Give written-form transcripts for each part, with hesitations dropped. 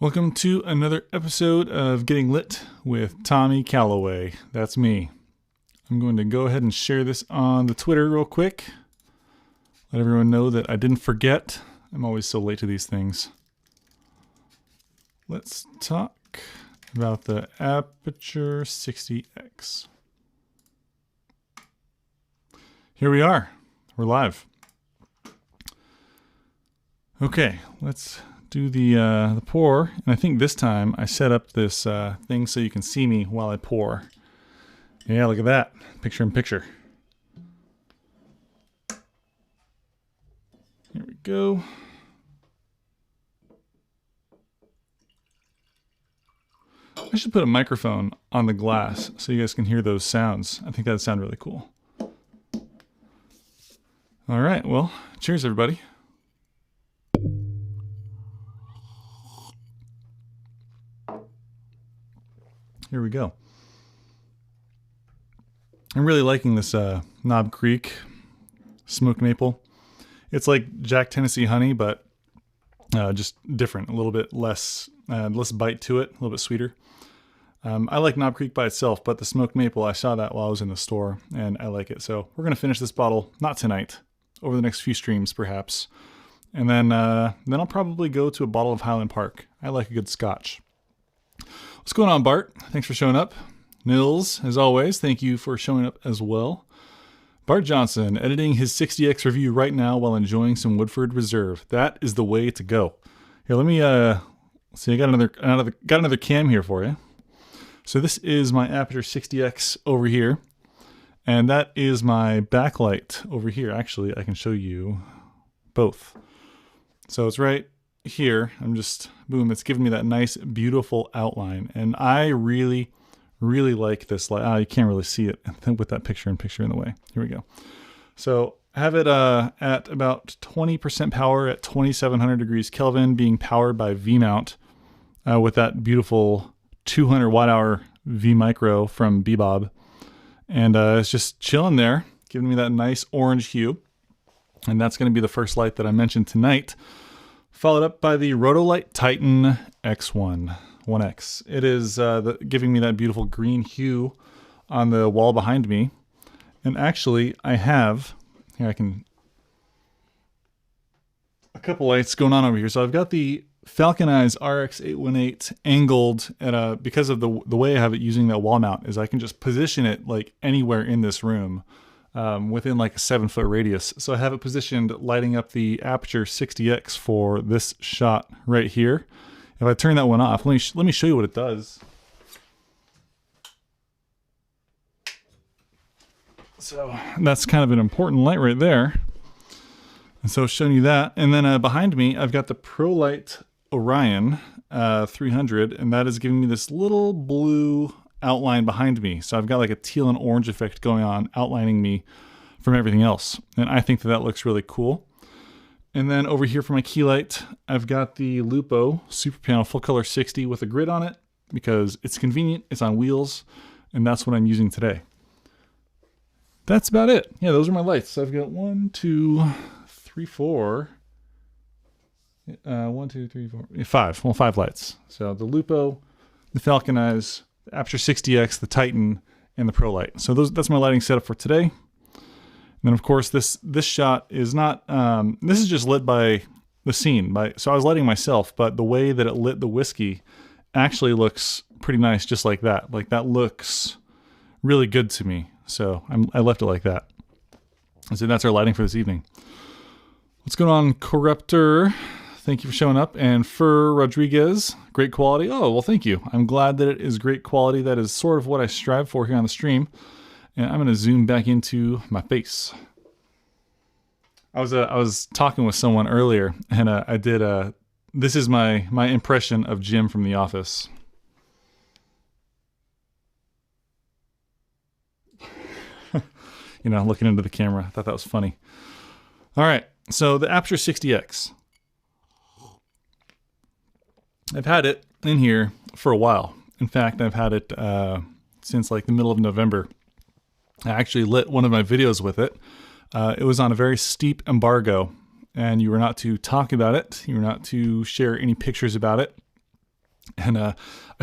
Welcome to another episode of Getting Lit with Tommy Calloway. That's me. I'm going to go ahead and share this on the Twitter real quick. Let everyone know that I didn't forget. I'm always so late to these things. Let's talk about the Aputure 60X. Here we are. We're live. Okay, let's do the pour. And I think this time I set up this thing so you can see me while I pour. Yeah, look at that. Picture in picture. Here we go. I should put a microphone on the glass so you guys can hear those sounds. I think that'd sound really cool. All right, well, cheers everybody. Here we go. I'm really liking this Knob Creek smoked maple. It's like Jack Tennessee honey, but just different, a little bit less bite to it, a little bit sweeter. I like Knob Creek by itself, but the smoked maple, I saw that while I was in the store, and I like it. So we're going to finish this bottle, not tonight, over the next few streams perhaps. And then I'll probably go to a bottle of Highland Park. I like a good scotch. What's going on, Bart? Thanks for showing up. Nils, as always, thank you for showing up as well. Bart Johnson, editing his 60X review right now while enjoying some Woodford Reserve. That is the way to go. Here, let me see. I got another cam here for you. So this is my Aputure 60X over here, and that is my backlight over here. Actually, I can show you both. So it's right here. I'm just, boom, it's giving me that nice, beautiful outline. And I really like this light. Oh, you can't really see it with that picture in the way. Here we go. So I have it at about 20% power at 2700 degrees Kelvin, being powered by V-mount with that beautiful 200 watt hour V micro from Bebob. And it's just chilling there, giving me that nice orange hue. And that's going to be the first light that I mentioned tonight, followed up by the Rotolight Titan X1 1X. It is giving me that beautiful green hue on the wall behind me. And actually, I have, here I can, a couple lights going on over here. So I've got the Falcon Eyes RX818 angled at because of the way I have it using that wall mount is I can just position it like anywhere in this room within like a 7-foot radius. So I have it positioned lighting up the Aputure 60X for this shot right here. If I turn that one off, let me show you what it does. So that's kind of an important light right there. And so showing you that. And then behind me, I've got the ProLight Orion 300, and that is giving me this little blue outline behind me. So I've got like a teal and orange effect going on, outlining me from everything else. And I think that looks really cool. And then over here for my key light, I've got the Lupo Super Panel Full Color 60 with a grid on it because it's convenient, it's on wheels, and that's what I'm using today. That's about it. Yeah, those are my lights. So I've got 1, 2, 3, 4. 1, 2, 3, 4, 5. Well, 5 lights. So the Lupo, the Falcon Eyes, the Aputure 60X, the Titan, and the ProLight. So that's my lighting setup for today. And then of course this shot is not, this is just lit by the scene. So I was lighting myself, but the way that it lit the whiskey actually looks pretty nice just like that. Like that looks really good to me. So I left it like that. And so that's our lighting for this evening. What's going on, Corruptor? Thank you for showing up. And Fur Rodriguez, great quality. Oh, well, thank you. I'm glad that it is great quality. That is sort of what I strive for here on the stream. And I'm going to zoom back into my face. I was talking with someone earlier, and I did this is my impression of Jim from The Office. You know, looking into the camera. I thought that was funny. All right, so the Aputure 60X. I've had it in here for a while. In fact, I've had it since like the middle of November. I actually lit one of my videos with it. It was on a very steep embargo, and you were not to talk about it. You were not to share any pictures about it. And I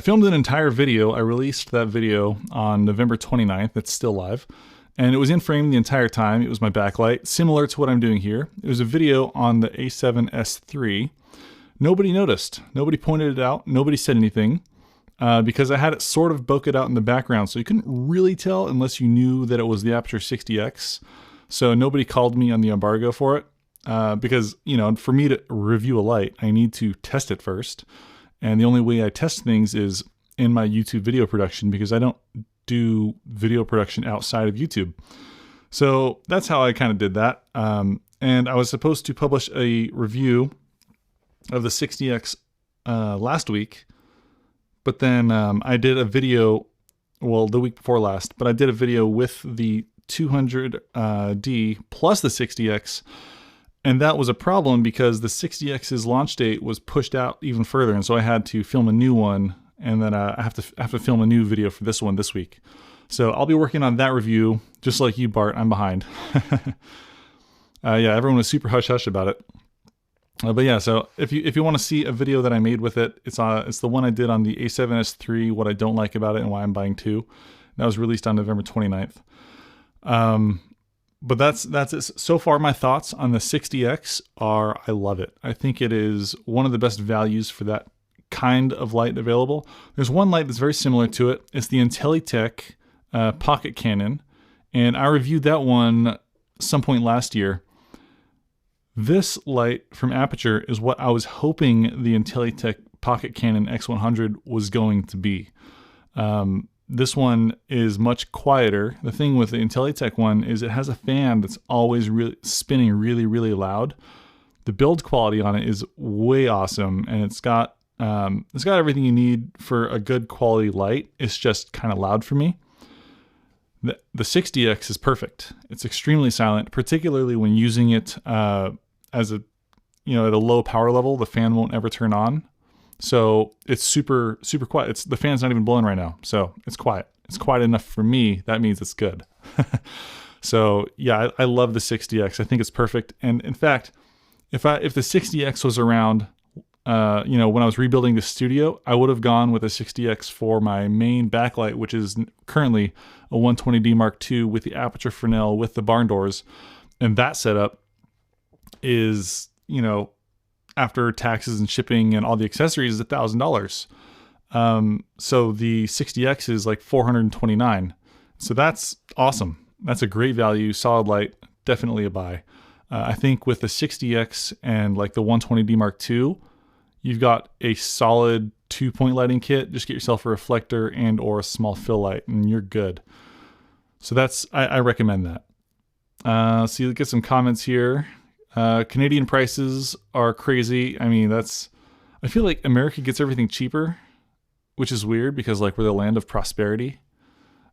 filmed an entire video. I released that video on November 29th. It's still live. And it was in frame the entire time. It was my backlight, similar to what I'm doing here. It was a video on the A7S III. Nobody noticed. Nobody pointed it out. Nobody said anything because I had it sort of bokeh out in the background. So you couldn't really tell unless you knew that it was the Aputure 60X. So nobody called me on the embargo for it because, you know, for me to review a light, I need to test it first. And the only way I test things is in my YouTube video production because I don't do video production outside of YouTube. So that's how I kind of did that. And I was supposed to publish a review of the 60X last week, but then I did a video, well, the week before last, but I did a video with the 200D plus the 60X. And that was a problem because the 60X's launch date was pushed out even further. And so I had to film a new one. And then I have to film a new video for this one this week. So I'll be working on that review, just like you, Bart. I'm behind. Yeah, everyone was super hush-hush about it. But yeah, so if you want to see a video that I made with it, it's the one I did on the A7S III, what I don't like about it and why I'm buying two. That was released on November 29th. But that's it. So far, my thoughts on the 60X are I love it. I think it is one of the best values for that kind of light available. There's one light that's very similar to it. It's the Intelitech Pocket Cannon, and I reviewed that one some point last year. This light from Aputure is what I was hoping the Intelitech Pocket Cannon X100 was going to be. This one is much quieter. The thing with the Intelitech one is it has a fan that's always really spinning really, really loud. The build quality on it is way awesome, and it's got everything you need for a good quality light. It's just kind of loud for me. The 60X is perfect. It's extremely silent, particularly when using it as a, you know, at a low power level. The fan won't ever turn on. So it's super, super quiet. The fan's not even blowing right now. So it's quiet. It's quiet enough for me. That means it's good. So yeah, I love the 60X. I think it's perfect. And in fact, if the 60X was around, you know, when I was rebuilding the studio, I would have gone with a 60X for my main backlight, which is currently a 120D Mark II with the Aputure Fresnel with the barn doors. And that setup is, you know, after taxes and shipping and all the accessories, is $1,000. So the 60X is like $429. So that's awesome. That's a great value, solid light, definitely a buy. I think with the 60X and like the 120D Mark II, you've got a solid 2-point lighting kit. Just get yourself a reflector and or a small fill light and you're good. So I recommend that. So you get some comments here. Canadian prices are crazy. I mean, I feel like America gets everything cheaper, which is weird because like we're the land of prosperity.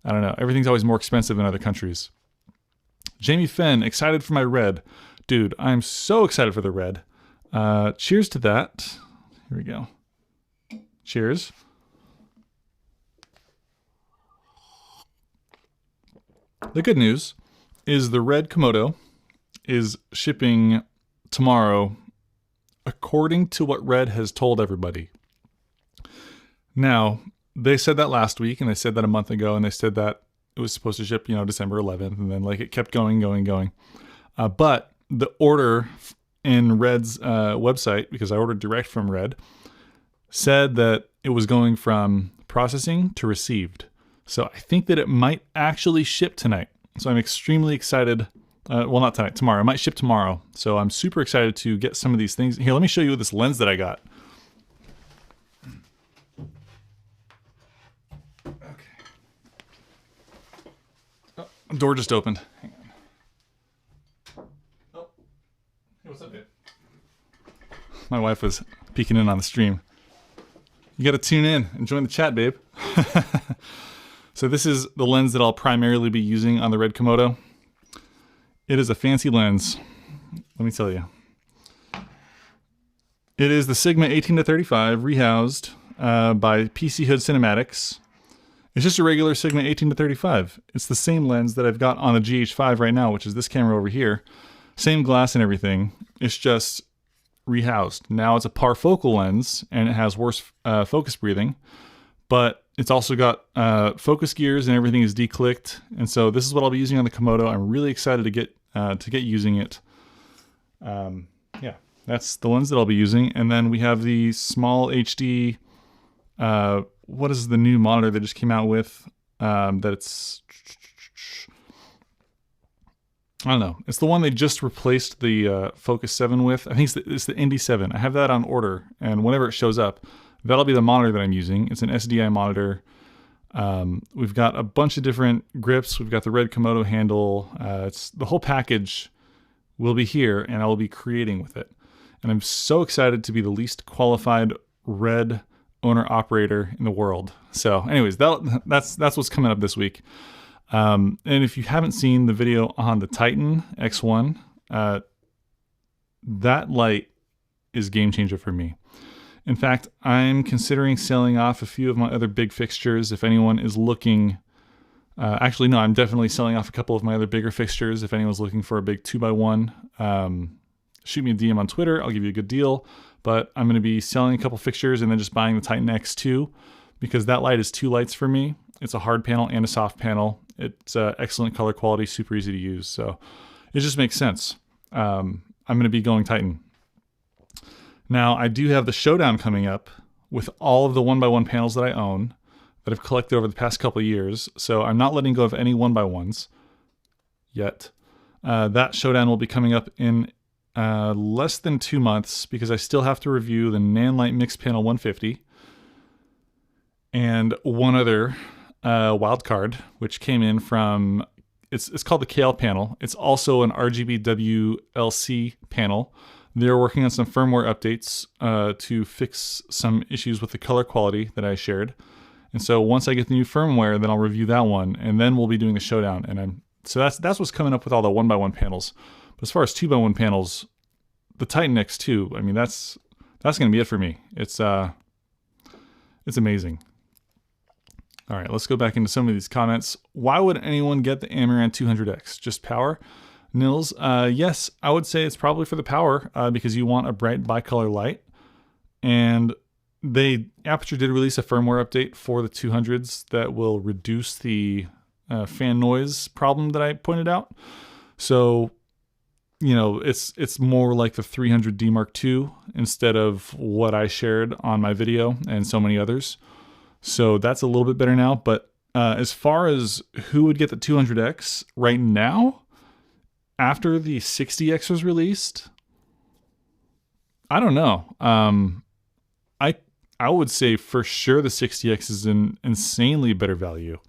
I don't know. Everything's always more expensive in other countries. Jamie Fenn, excited for my red. Dude, I'm so excited for the red. Cheers to that. Here we go. Cheers. The good news is the red Komodo is shipping tomorrow according to what Red has told everybody. Now, they said that last week, and they said that a month ago, and they said that it was supposed to ship, you know, December 11th, and then like it kept going. But the order in Red's website, because I ordered direct from Red, said that it was going from processing to received. So I think that it might actually ship tonight. So I'm extremely excited. Well, not tonight, tomorrow. It might ship tomorrow. So I'm super excited to get some of these things. Here, let me show you this lens that I got. Okay. Oh, door just opened. Hang on. Oh. Hey, what's up, babe? My wife was peeking in on the stream. You got to tune in and join the chat, babe. So this is the lens that I'll primarily be using on the Red Komodo. It is a fancy lens, let me tell you. It is the Sigma 18-35 rehoused by PC Hood Cinematics. It's just a regular Sigma 18-35. It's the same lens that I've got on the GH5 right now, which is this camera over here. Same glass and everything. It's just rehoused. Now it's a parfocal lens, and it has worse focus breathing, but it's also got focus gears and everything is declicked. And so this is what I'll be using on the Komodo. I'm really excited to get using it. Yeah, that's the lens that I'll be using. And then we have the small HD. What is the new monitor they just came out with? That it's, I don't know. It's the one they just replaced the Focus 7 with. I think it's the Indy 7. I have that on order, and whenever it shows up, that'll be the monitor that I'm using. It's an SDI monitor. We've got a bunch of different grips. We've got the red Komodo handle. It's the whole package will be here, and I will be creating with it. And I'm so excited to be the least qualified red owner-operator in the world. So anyways, that's what's coming up this week. And if you haven't seen the video on the Titan X1, that light is game changer for me. In fact, I'm considering selling off a few of my other big fixtures if anyone is looking. Actually, no, I'm definitely selling off a couple of my other bigger fixtures if anyone's looking for a big 2x1. Shoot me a DM on Twitter. I'll give you a good deal. But I'm going to be selling a couple fixtures and then just buying the Titan X2 because that light is two lights for me. It's a hard panel and a soft panel. It's excellent color quality, super easy to use. So it just makes sense. I'm going to be going Titan. Now, I do have the showdown coming up with all of the 1x1 panels that I own that I've collected over the past couple of years. So I'm not letting go of any 1x1s yet. That showdown will be coming up in less than 2 months because I still have to review the Nanlite Mixed Panel 150 and one other wild card, which came in from, it's called the KL panel. It's also an RGB WLC panel. They're working on some firmware updates to fix some issues with the color quality that I shared. And so once I get the new firmware, then I'll review that one, and then we'll be doing the showdown. And so that's what's coming up with all the 1x1 panels. But as far as 2x1 panels, the Titan X2, I mean, that's going to be it for me. It's amazing. All right, let's go back into some of these comments. Why would anyone get the Amaran 200X? Just power? Nils, yes, I would say it's probably for the power because you want a bright bicolor light. And Aputure did release a firmware update for the 200s that will reduce the fan noise problem that I pointed out. So, you know, it's more like the 300D Mark II instead of what I shared on my video and so many others. So that's a little bit better now. But as far as who would get the 200X right now, after the 60X was released, I don't know. I would say for sure the 60X is an insanely better value.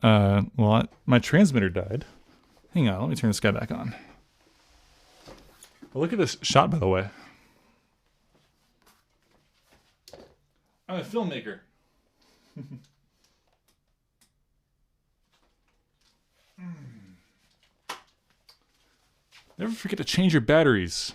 My transmitter died. Hang on, let me turn this guy back on. Well, look at this shot, by the way. I'm a filmmaker. Never forget to change your batteries.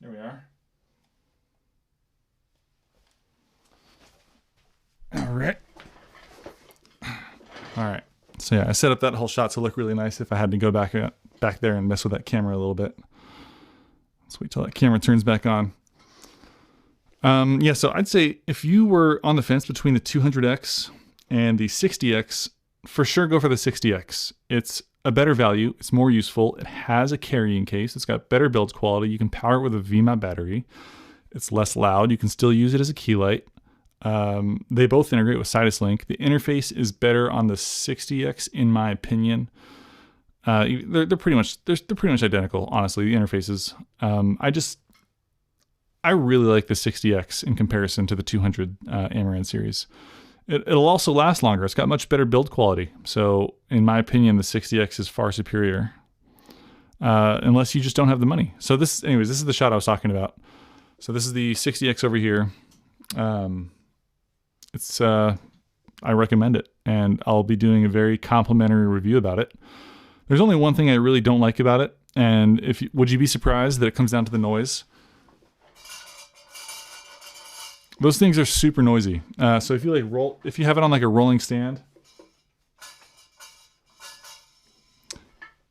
There we are. All right. So yeah, I set up that whole shot to look really nice if I had to go back there and mess with that camera a little bit. Let's wait till that camera turns back on. Yeah, so I'd say if you were on the fence between the 200X and the 60X, for sure go for the 60X. It's a better value. It's more useful. It has a carrying case. It's got better build quality. You can power it with a VMAP battery. It's less loud. You can still use it as a key light. They both integrate with Sidus Link. The interface is better on the 60X, in my opinion. They're pretty much identical, honestly. The interfaces. I really like the 60X in comparison to the 200 Amaran series. It'll also last longer. It's got much better build quality. So, in my opinion, the 60X is far superior. Unless you just don't have the money. So this is the shot I was talking about. So this is the 60X over here. I recommend it, and I'll be doing a very complimentary review about it. There's only one thing I really don't like about it, and would you be surprised that it comes down to the noise? Those things are super noisy. So if you if you have it on like a rolling stand,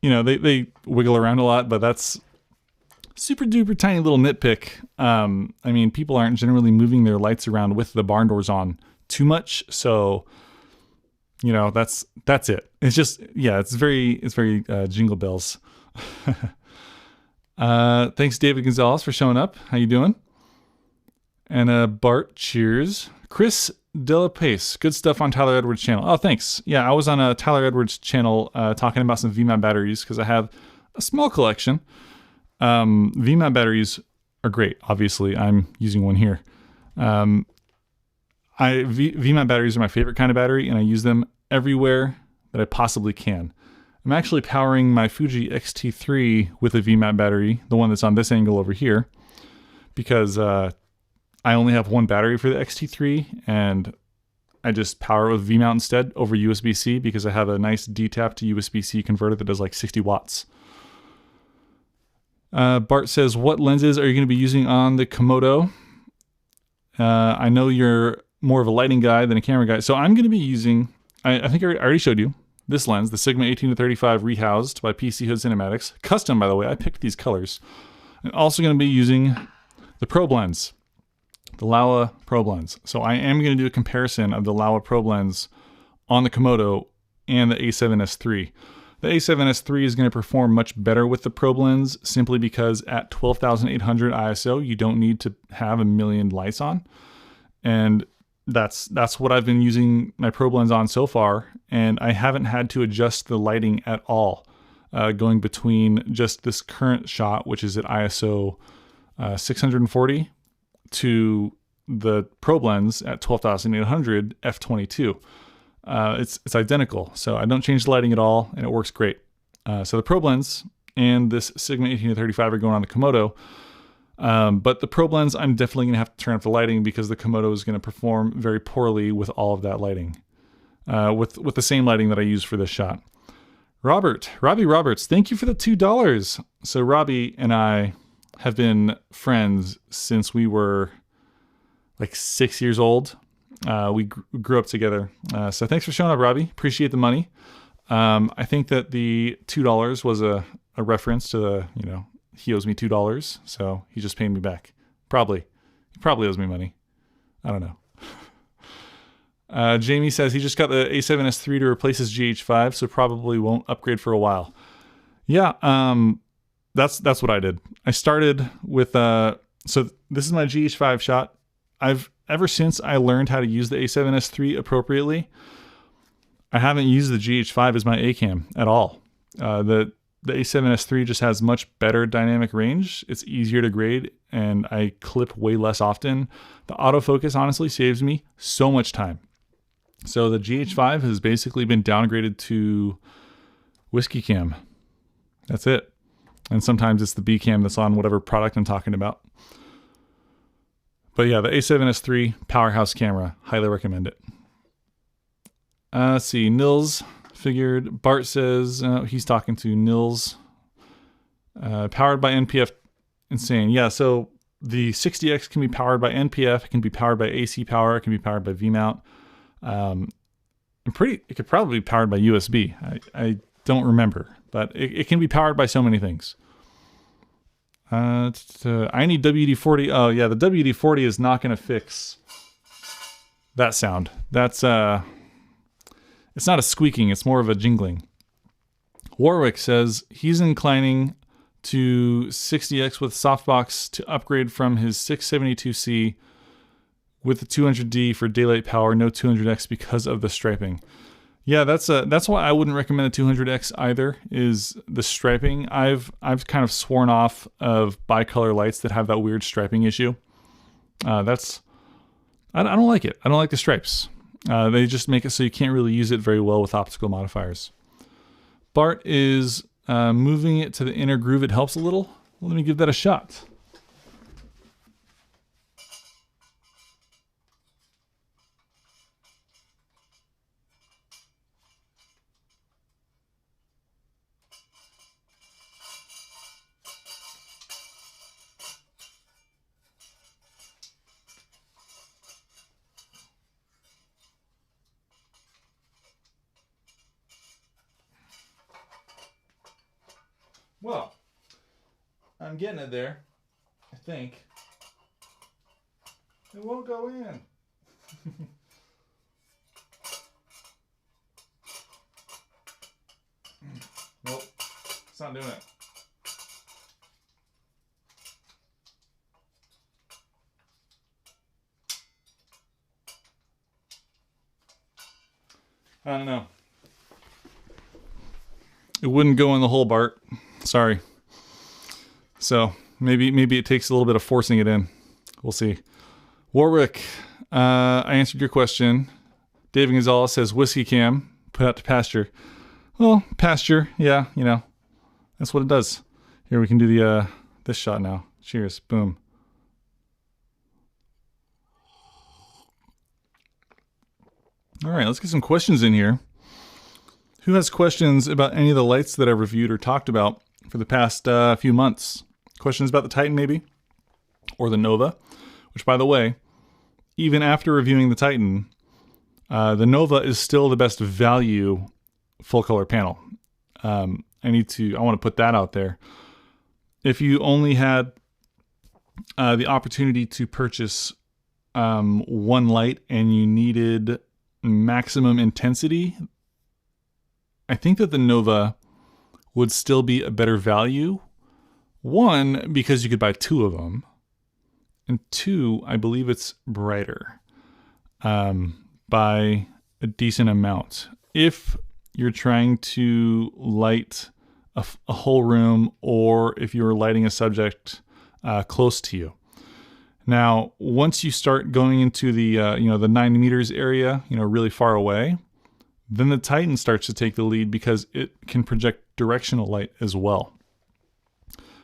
you know, they wiggle around a lot, but that's super duper tiny little nitpick. I mean, people aren't generally moving their lights around with the barn doors on too much. So, you know, that's it. It's just, yeah, it's very jingle bells. Thanks David Gonzalez for showing up. How you doing? And Bart, cheers. Chris Delapace, good stuff on Tyler Edwards' channel. Oh, thanks. Yeah, I was on a Tyler Edwards' channel talking about some VMAT batteries because I have a small collection. VMAT batteries are great. Obviously, I'm using one here. VMAT batteries are my favorite kind of battery, and I use them everywhere that I possibly can. I'm actually powering my Fuji X-T3 with a VMAT battery, the one that's on this angle over here, because I only have one battery for the X-T3, and I just power it with VMount instead over USB-C because I have a nice D-tap to USB-C converter that does like 60 watts. Bart says, what lenses are you going to be using on the Komodo? I know you're more of a lighting guy than a camera guy, so I'm going to be using, I think I already showed you, this lens, the Sigma 18-35 rehoused by PC Hood Cinematics. Custom, by the way. I picked these colors. I'm also going to be using the probe lens, the Laowa probe lens. So I am going to do a comparison of the Laowa probe lens on the Komodo and the A7S III. The A7S III is going to perform much better with the probe lens simply because at 12,800 ISO, you don't need to have a million lights on. And that's what I've been using my probe lens on so far. And I haven't had to adjust the lighting at all, going between just this current shot, which is at ISO 640, to the probe lens at 12,800 f22. It's identical, so I don't change the lighting at all, and it works great. So the probe lens and this Sigma 18-35 are going on the Komodo, but the probe lens, I'm definitely going to have to turn up the lighting because the Komodo is going to perform very poorly with all of that lighting, with the same lighting that I use for this shot. Robbie Roberts, thank you for the $2. So Robbie and I have been friends since we were like 6 years old. We grew up together. So thanks for showing up, Robbie. Appreciate the money. I think that the $2 was a reference to the, you know, he owes me $2. So he just paid me back. He probably owes me money. I don't know. Jamie says he just got the A7S III to replace his GH5, so probably won't upgrade for a while. Yeah. That's what I did. I started with, so this is my GH5 shot. Ever since I learned how to use the A7S III appropriately, I haven't used the GH5 as my A-cam at all. The A7S III just has much better dynamic range. It's easier to grade, and I clip way less often. The autofocus honestly saves me so much time. So the GH5 has basically been downgraded to Whiskey Cam. That's it. And sometimes it's the B cam that's on whatever product I'm talking about. But yeah, the A7S III powerhouse camera. Highly recommend it. Let's see. Nils figured. Bart says he's talking to Nils. Powered by NPF. Insane. Yeah, so the 60X can be powered by NPF. It can be powered by AC power. It can be powered by VMount. It could probably be powered by USB. I don't remember. But it can be powered by so many things. I need WD-40. Oh yeah, the WD-40 is not going to fix that sound. That's it's not a squeaking, it's more of a jingling. Warwick says he's inclining to 60X with softbox to upgrade from his 672C with the 200D for daylight power, no 200X because of the striping. Yeah, that's why I wouldn't recommend the 200X either, is the striping. I've kind of sworn off of bicolor lights that have that weird striping issue. I don't like it. I don't like the stripes. They just make it so you can't really use it very well with optical modifiers. Bart is moving it to the inner groove. It helps a little. Let me give that a shot. Well, I'm getting it there, I think. It won't go in. Nope, it's not doing it. I don't know. It wouldn't go in the hole, Bart. Sorry. So maybe it takes a little bit of forcing it in. We'll see. Warwick, I answered your question. David Gonzalez says whiskey cam put out to pasture. Well, pasture, yeah, you know, that's what it does. Here we can do the this shot now. Cheers. Boom. All right, let's get some questions in here. Who has questions about any of the lights that I've reviewed or talked about for the past few months? Questions about the Titan, maybe? Or the Nova? Which, by the way, even after reviewing the Titan, the Nova is still the best value full color panel. I want to put that out there. If you only had the opportunity to purchase one light and you needed maximum intensity, I think that the Nova would still be a better value. One, because you could buy two of them. And two, I believe it's brighter by a decent amount. If you're trying to light a whole room, or if you're lighting a subject close to you. Now, once you start going into the the 9 meters area, really far away, then the Titan starts to take the lead because it can project directional light as well.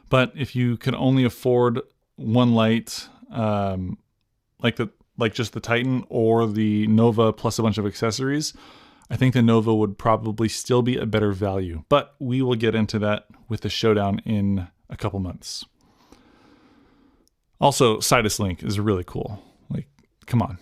But if you can only afford one light, like just the Titan or the Nova plus a bunch of accessories, I think the Nova would probably still be a better value. But we will get into that with the showdown in a couple months. Also, Sidus Link is really cool. Like, come on.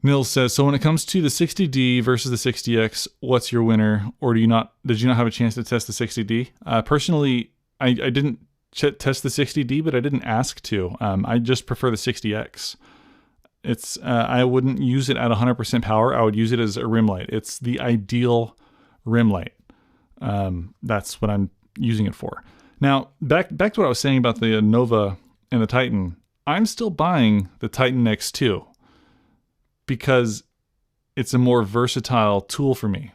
Nils says, so when it comes to the 60D versus the 60X, what's your winner? Or did you not have a chance to test the 60D? Personally, I didn't test the 60D, but I didn't ask to. I just prefer the 60X. It's I wouldn't use it at 100% power. I would use it as a rim light. It's the ideal rim light. That's what I'm using it for. Now, back to what I was saying about the Nova and the Titan. I'm still buying the Titan X2 because it's a more versatile tool for me.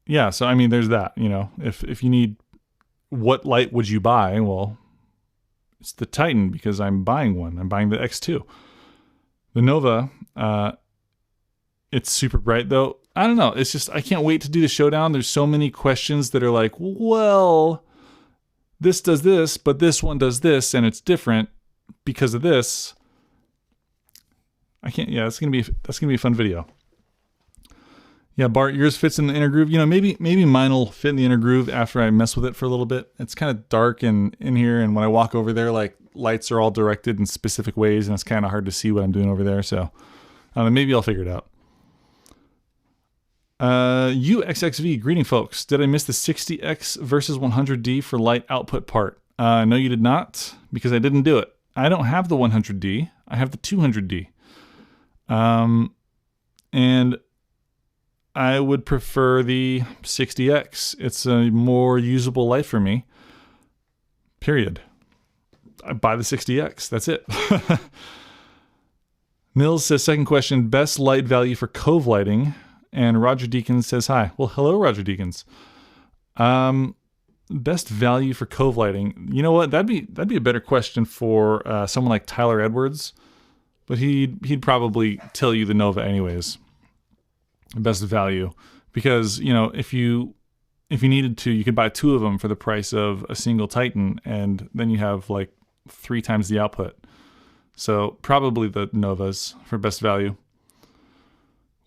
Yeah, so I mean, there's that. If you need, what light would you buy? Well, it's the Titan because I'm buying one. I'm buying the X2. The Nova, it's super bright though. I don't know. It's just, I can't wait to do the showdown. There's so many questions that are like, well, this does this, but this one does this, and it's different because of this. That's gonna be a fun video. Yeah, Bart, yours fits in the inner groove. Maybe mine will fit in the inner groove after I mess with it for a little bit. It's kind of dark in here, and when I walk over there, like, lights are all directed in specific ways, and it's kind of hard to see what I'm doing over there. So, I don't know, maybe I'll figure it out. UXXV, greeting folks. Did I miss the 60X versus 100D for light output part? No, you did not, because I didn't do it. I don't have the 100D. I have the 200D. And I would prefer the 60X. It's a more usable light for me. Period. I buy the 60X. That's it. Nils says, second question, best light value for cove lighting. And Roger Deakins says, hi. Well, hello, Roger Deakins. Best value for cove lighting. You know what? That'd be a better question for someone like Tyler Edwards. But he'd probably tell you the Nova anyways. Best value. Because, if you needed to, you could buy two of them for the price of a single Titan, and then you have like 3 times the output. So probably the Novas for best value.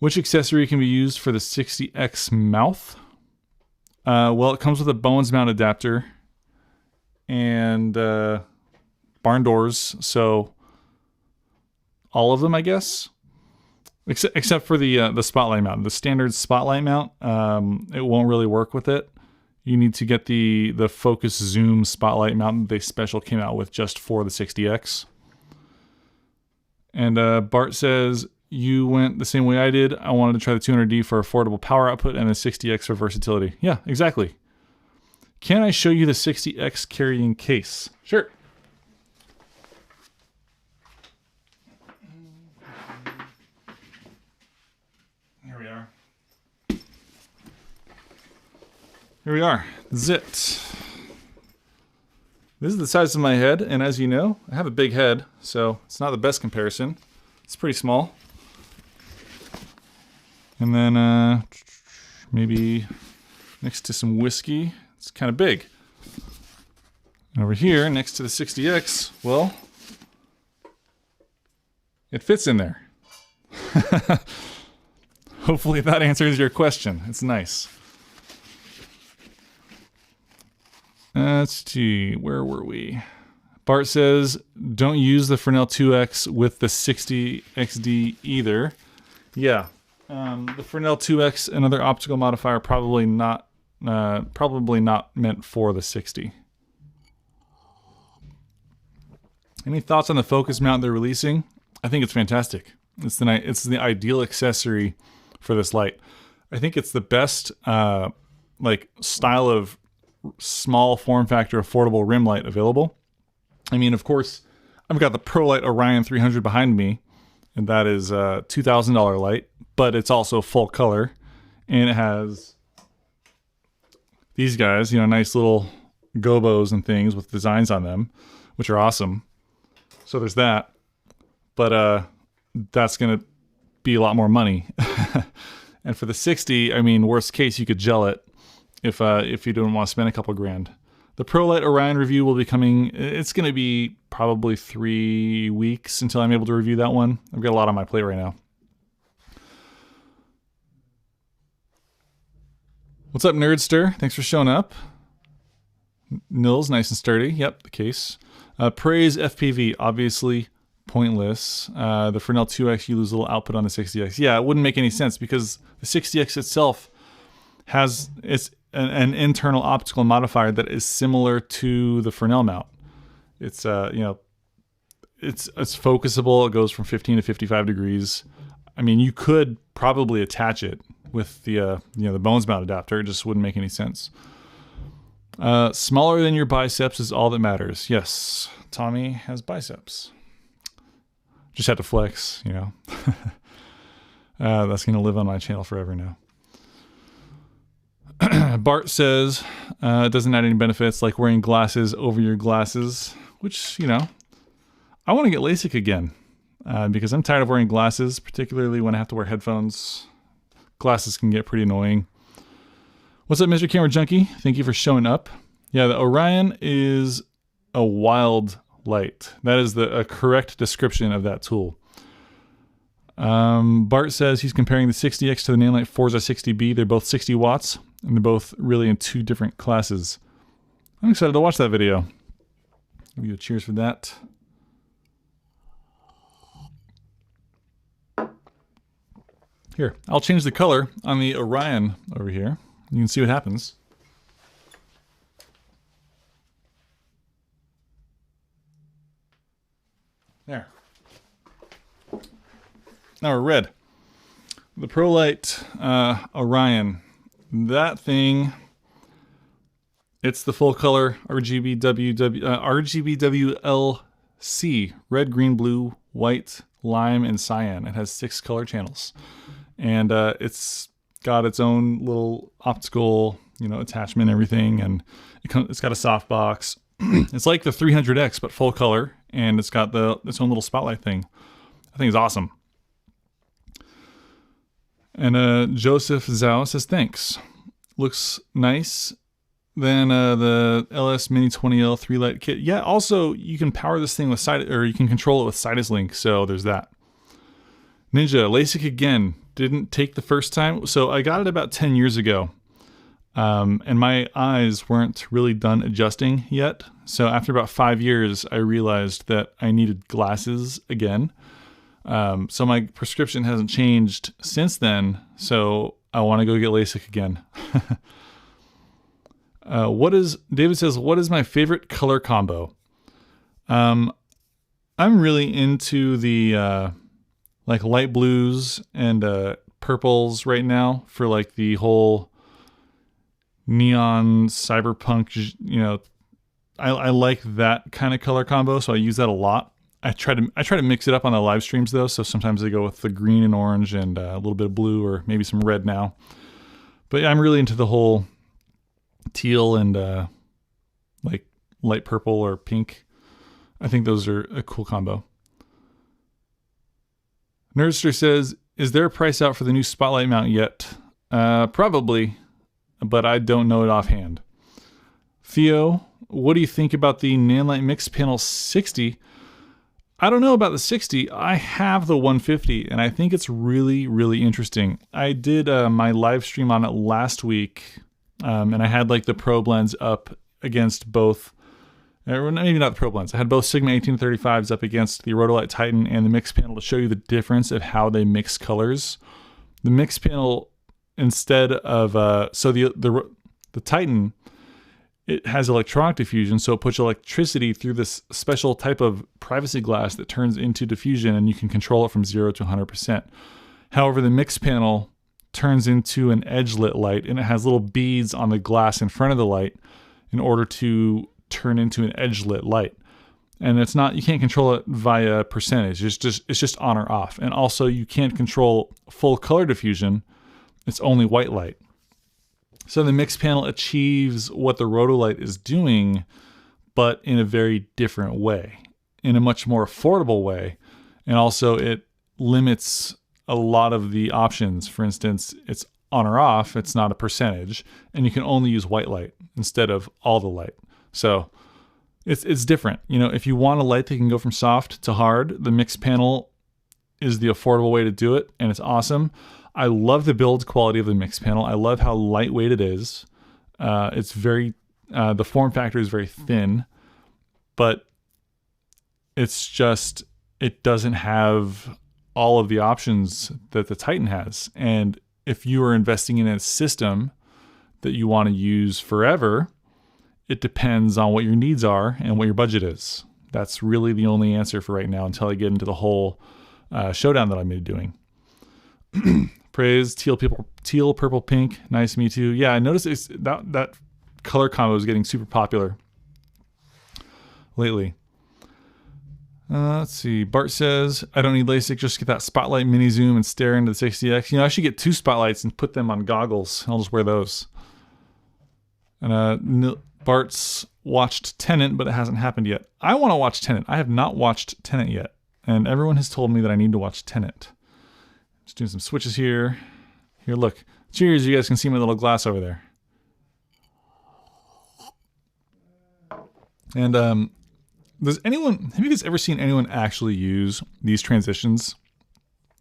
Which accessory can be used for the 60X mouth? Well, it comes with a Bones mount adapter and barn doors, so all of them, I guess. except for the spotlight mount. The standard spotlight mount, it won't really work with it. You need to get the focus zoom spotlight mount that they special came out with just for the 60X. And Bart says, you went the same way I did. I wanted to try the 200D for affordable power output and the 60X for versatility. Yeah, exactly. Can I show you the 60X carrying case? Sure. Here we are. Here we are. This is it. This is the size of my head, and as you know, I have a big head, so it's not the best comparison. It's pretty small. And then maybe next to some whiskey, it's kind of big. And over here, next to the 60X, well, it fits in there. Hopefully that answers your question. It's nice. Let's see, where were we? Bart says, don't use the Fresnel 2X with the 60XD either. Yeah, the Fresnel 2X, another optical modifier, probably not meant for the 60. Any thoughts on the focus mount they're releasing? I think it's fantastic. It's the ideal accessory for this light. I think it's the best like style of small form factor affordable rim light available. I mean, of course, I've got the ProLight Orion 300 behind me, and that is a $2,000 light, but it's also full color, and it has these guys, you know, nice little gobos and things with designs on them, which are awesome. So there's that, but that's gonna be a lot more money. And for the 60, I mean, worst case, you could gel it if you don't want to spend a couple grand. The ProLight Orion review will be coming. It's going to be probably 3 weeks until I'm able to review that one. I've got a lot on my plate right now. What's up, Nerdster? Thanks for showing up. Nils, nice and sturdy. Yep, the case. Praise FPV, obviously pointless. The Fresnel 2X, you lose a little output on the 60X. Yeah, it wouldn't make any sense because the 60X itself has an internal optical modifier that is similar to the Fresnel mount. It's you know, it's focusable. It goes from 15 to 55 degrees. I mean, you could probably attach it with the you know, the bones mount adapter. It just wouldn't make any sense. Smaller than your biceps is all that matters. Yes, Tommy has biceps. Just had to flex, you know. That's gonna live on my channel forever now. Bart says it doesn't add any benefits like wearing glasses over your glasses, which, you know, I want to get LASIK again because I'm tired of wearing glasses, particularly when I have to wear headphones. Glasses can get pretty annoying. What's up, Mr. Camera Junkie? Thank you for showing up. Yeah, the Orion is a wild light. That is a correct description of that tool. Bart says he's comparing the 60X to the Nanlite Forza 60B. They're both 60 watts, and they're both really in 2 different classes. I'm excited to watch that video. Give you a cheers for that. Here, I'll change the color on the Orion over here. You can see what happens. There. Now we're red. The ProLight Orion. That thing, it's the full color RGBWLC. Red, green, blue, white, lime, and cyan. It has 6 color channels. And it's got its own little optical, you know, attachment and everything. And it's got a softbox. It's like the 300X, but full color. And it's got its own little spotlight thing. I think it's awesome. And Joseph Zhao says, thanks. Looks nice. Then the LS Mini 20L 3-light kit. Yeah, also, you can power this thing with you can control it with Sidus Link, so there's that. Ninja, LASIK again. Didn't take the first time. So I got it about 10 years ago. And my eyes weren't really done adjusting yet. So after about 5 years, I realized that I needed glasses again. So my prescription hasn't changed since then. So I want to go get LASIK again. David says, what is my favorite color combo? I'm really into the like light blues and purples right now for like the whole neon cyberpunk, I like that kind of color combo, so I use that a lot. I try to mix it up on the live streams though, so sometimes I go with the green and orange and a little bit of blue or maybe some red now. But yeah, I'm really into the whole teal and like light purple or pink. I think those are a cool combo. Nerdster says, is there a price out for the new spotlight mount yet? Probably, but I don't know it offhand. Theo, what do you think about the Nanlite Mix Panel 60? I don't know about the 60. I have the 150, and I think it's really, really interesting. I did my live stream on it last week, and I had like the probe lens up against both, maybe not the probe lens. I had both Sigma 1835s up against the Rotolite Titan and the mix panel to show you the difference of how they mix colors. The mix panel, instead of so the Titan, it has electronic diffusion, so it puts electricity through this special type of privacy glass that turns into diffusion, and you can control it from 0 to 100%. However, the mix panel turns into an edge lit light, and it has little beads on the glass in front of the light in order to turn into an edge lit light. And it's not, you can't control it via percentage. It's just on or off. And also you can't control full color diffusion. It's only white light. So the mix panel achieves what the Rotolite is doing, but in a very different way, in a much more affordable way. And also it limits a lot of the options. For instance, it's on or off, it's not a percentage, and you can only use white light instead of all the light. So it's different. If you want a light that can go from soft to hard, the mix panel is the affordable way to do it, and it's awesome. I love the build quality of the mix panel. I love how lightweight it is. It's very, the form factor is very thin, but it's just, it doesn't have all of the options that the Titan has. And if you are investing in a system that you want to use forever, it depends on what your needs are and what your budget is. That's really the only answer for right now until I get into the whole showdown that I'm going to be doing. Praise, teal, purple, pink. Nice, me too. Yeah, I noticed that color combo is getting super popular lately. Let's see. Bart says, I don't need LASIK, just get that spotlight mini zoom and stare into the 60X. I should get 2 spotlights and put them on goggles. I'll just wear those. And Bart's watched Tenet, but it hasn't happened yet. I want to watch Tenet. I have not watched Tenet yet. And everyone has told me that I need to watch Tenet. Just doing some switches here. Here, look. Cheers, you guys can see my little glass over there. And have you guys ever seen anyone actually use these transitions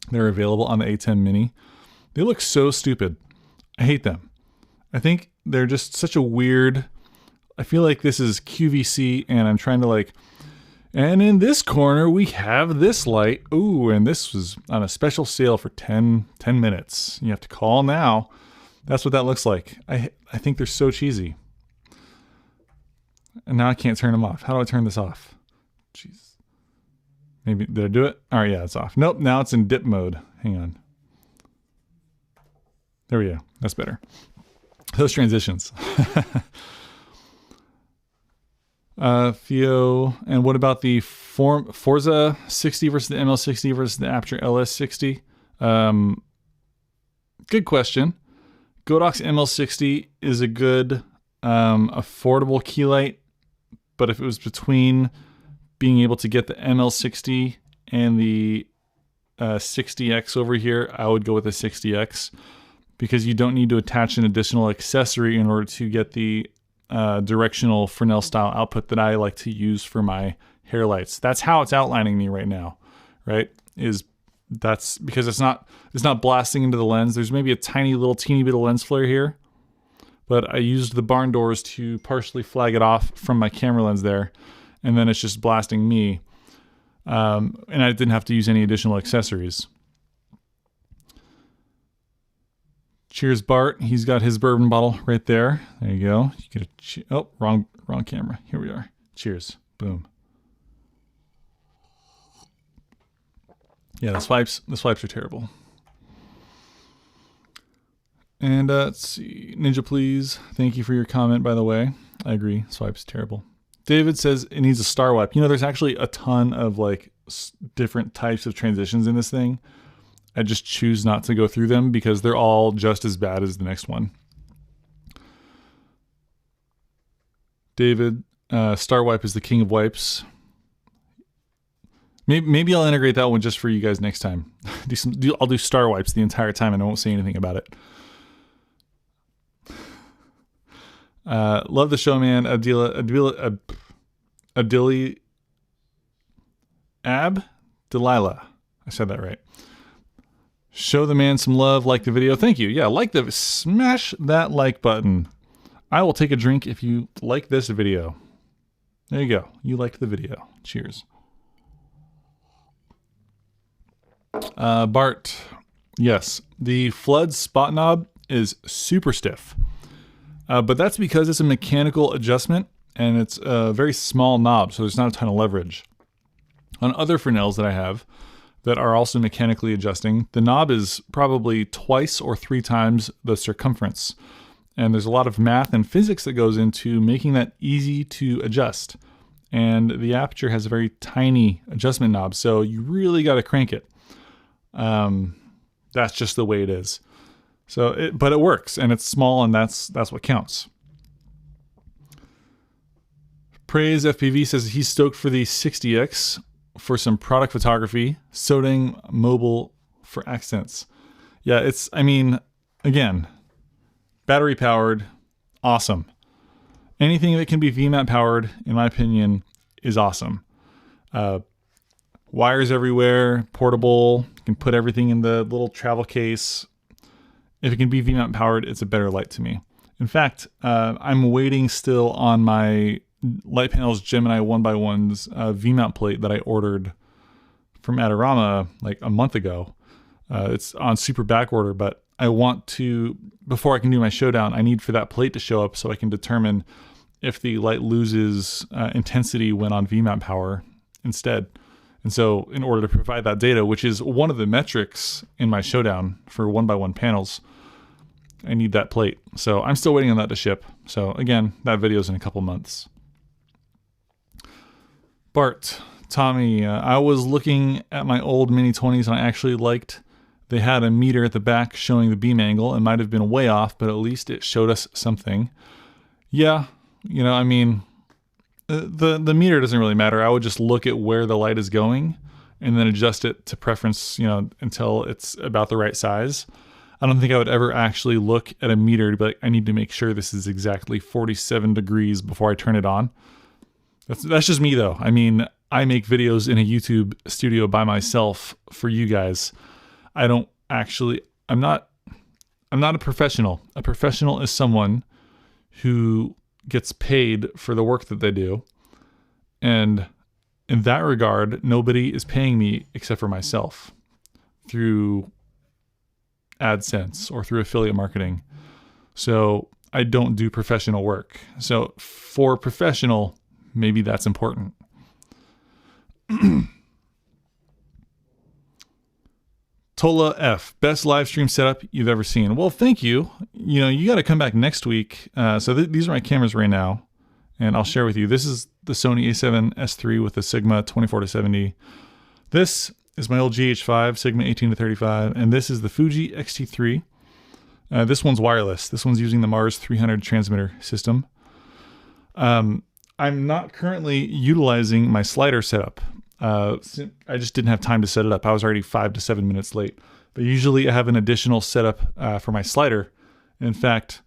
that are available on the A10 Mini? They look so stupid. I hate them. I think they're just such a weird, I feel like this is QVC and I'm trying to and in this corner we have this light. Ooh, and this was on a special sale for 10 minutes. You have to call now. That's what that looks like. I think they're so cheesy. And now I can't turn them off. How do I turn this off? Jeez. Maybe, did I do it? All right, yeah, it's off. Nope, now it's in dip mode. Hang on. There we go. That's better. Those transitions. Theo, and what about the Forza 60 versus the ML60 versus the Aputure LS60? Good question. Godox ML60 is a good, affordable key light, but if it was between being able to get the ML60 and the 60X over here, I would go with the 60X because you don't need to attach an additional accessory in order to get the directional Fresnel style output that I like to use for my hair lights. That's how it's outlining me right now, right? That's because it's not blasting into the lens. There's maybe a teeny bit of lens flare here, but I used the barn doors to partially flag it off from my camera lens there, and then it's just blasting me. And I didn't have to use any additional accessories. Cheers, Bart. He's got his bourbon bottle right there. There you go. You get oh, wrong camera. Here we are. Cheers. Boom. Yeah, the swipes are terrible. And let's see. Ninja, please. Thank you for your comment, by the way. I agree. Swipes terrible. David says it needs a star wipe. You know, there's actually a ton of like different types of transitions in this thing. I just choose not to go through them because they're all just as bad as the next one. David, star wipe is the king of wipes. Maybe I'll integrate that one just for you guys next time. I'll do star wipes the entire time and I won't say anything about it. Love the show, man. Delilah. I said that right. Show the man some love, like the video. Thank you. Yeah, smash that like button. I will take a drink if you like this video. There you go. You liked the video. Cheers. Bart. Yes, the flood spot knob is super stiff. But that's because it's a mechanical adjustment and it's a very small knob, so there's not a ton of leverage. On other Fresnels that I have that are also mechanically adjusting, the knob is probably twice or 3 times the circumference. And there's a lot of math and physics that goes into making that easy to adjust. And the Aputure has a very tiny adjustment knob, so you really got to crank it. That's just the way it is. But it works, and it's small, and that's what counts. Praise FPV says he's stoked for the 60X for some product photography, Soding mobile for accents. Yeah, again, battery powered, awesome. Anything that can be VMAT powered, in my opinion, is awesome. Wires everywhere, portable, you can put everything in the little travel case. If it can be VMAT powered, it's a better light to me. In fact, I'm waiting still on my Light Panels Gemini 1x1's VMAT plate that I ordered from Adorama like a month ago. It's on super back order, but I want to, before I can do my showdown, I need for that plate to show up so I can determine if the light loses intensity when on VMAT power instead. And so in order to provide that data, which is one of the metrics in my showdown for 1x1 panels, I need that plate. So I'm still waiting on that to ship. So again, that video's in a couple months. Bart, Tommy, I was looking at my old Mini 20s and I actually liked they had a meter at the back showing the beam angle. It might have been way off, but at least it showed us something. Yeah, the meter doesn't really matter. I would just look at where the light is going and then adjust it to preference, until it's about the right size. I don't think I would ever actually look at a meter to be like, I need to make sure this is exactly 47 degrees before I turn it on. That's just me though. I make videos in a YouTube studio by myself for you guys. I'm not a professional. A professional is someone who gets paid for the work that they do. And in that regard, nobody is paying me except for myself through AdSense or through affiliate marketing. So I don't do professional work. So for professional, maybe that's important. Tola F, best live stream setup you've ever seen. Well, thank you. You got to come back next week. So these are my cameras right now, and I'll share with you. This is the Sony A7S III with the Sigma 24-70. This is my old GH5 Sigma 18-35, and this is the Fuji X-T3. This one's wireless. This one's using the Mars 300 transmitter system. I'm not currently utilizing my slider setup. I just didn't have time to set it up. I was already 5 to 7 minutes late. But usually I have an additional setup for my slider. In fact,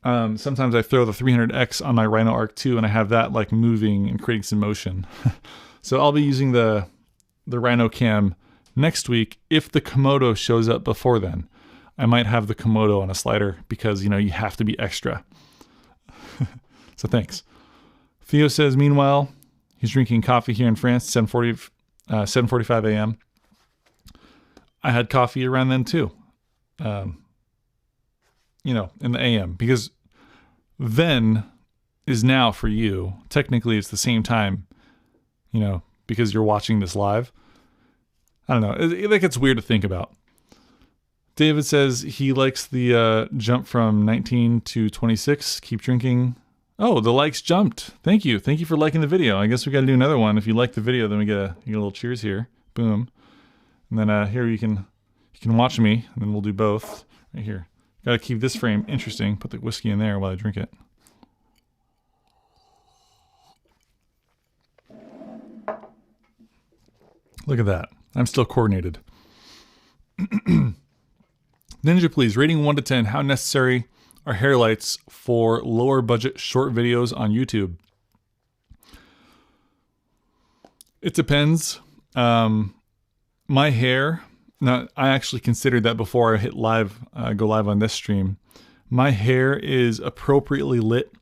sometimes I throw the 300X on my Rhino Arc 2 and I have that like moving and creating some motion. So I'll be using the Rhino Cam next week. If the Komodo shows up before then, I might have the Komodo on a slider because, you have to be extra. So thanks. Theo says, meanwhile, he's drinking coffee here in France, 7:40 7:45 a.m. I had coffee around then too. You know, in the AM, because then is now for you. Technically, it's the same time, you know, because you're watching this live. I don't know. It gets weird to think about. David says he likes the jump from 19 to 26. Keep drinking. Oh, the likes jumped. Thank you. Thank you for liking the video. I guess we got to do another one. If you like the video, then you get a little cheers here. Boom. And then here you can watch me, and then we'll do both right here. Got to keep this frame interesting. Put the whiskey in there while I drink it. Look at that. I'm still coordinated. Ninja, please. Rating 1 to 10. How necessary are hair lights for lower budget short videos on YouTube? It depends. My hair... Now, I actually considered that before I hit live, go live on this stream. My hair is appropriately lit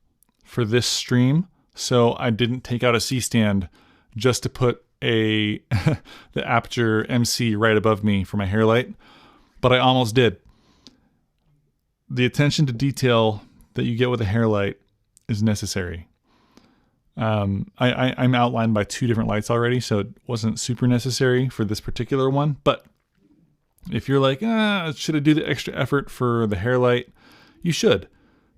for this stream, so I didn't take out a C-stand just to put the Aputure MC right above me for my hair light, but I almost did. The attention to detail that you get with a hair light is necessary. I'm outlined by 2 different lights already, so it wasn't super necessary for this particular one, but if you're like, should I do the extra effort for the hair light? You should,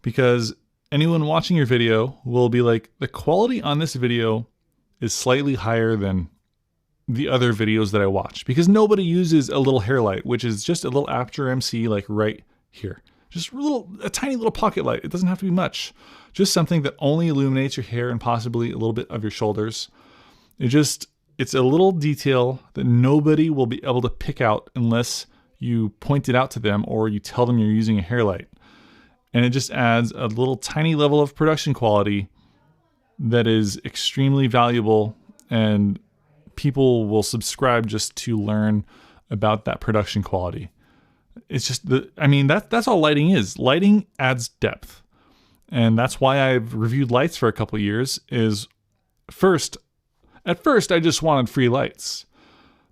because anyone watching your video will be like, the quality on this video is slightly higher than the other videos that I watch, because nobody uses a little hair light, which is just a little Aputure MC like right here. Just a tiny little pocket light. It doesn't have to be much. Just something that only illuminates your hair and possibly a little bit of your shoulders. It's a little detail that nobody will be able to pick out unless you point it out to them or you tell them you're using a hair light. And it just adds a little tiny level of production quality that is extremely valuable, and people will subscribe just to learn about that production quality. It's just that's all lighting is. Lighting adds depth. And that's why I've reviewed lights for a couple of years is at first, I just wanted free lights.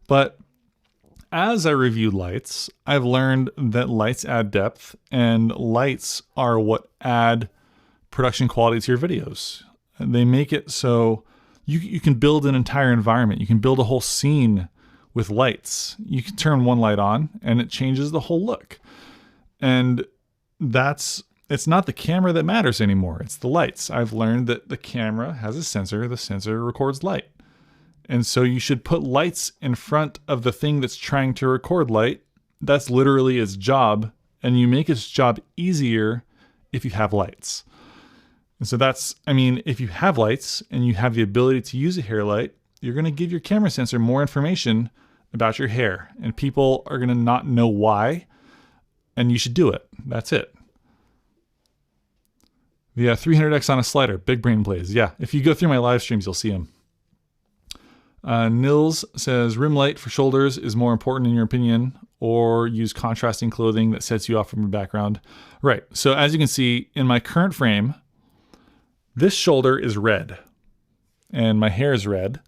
But as I reviewed lights, I've learned that lights add depth, and lights are what add production quality to your videos. They make it so you can build an entire environment. You can build a whole scene with lights. You can turn one light on, and it changes the whole look. And it's not the camera that matters anymore. It's the lights. I've learned that the camera has a sensor. The sensor records light. And so you should put lights in front of the thing that's trying to record light. That's literally its job. And you make its job easier if you have lights. And so if you have lights and you have the ability to use a hair light, you're going to give your camera sensor more information about your hair. And people are going to not know why. And you should do it. That's it. The 300X on a slider. Big brain plays. Yeah, if you go through my live streams, you'll see them. Nils says, rim light for shoulders is more important in your opinion, or use contrasting clothing that sets you off from your background. Right. So as you can see in my current frame, this shoulder is red and my hair is red.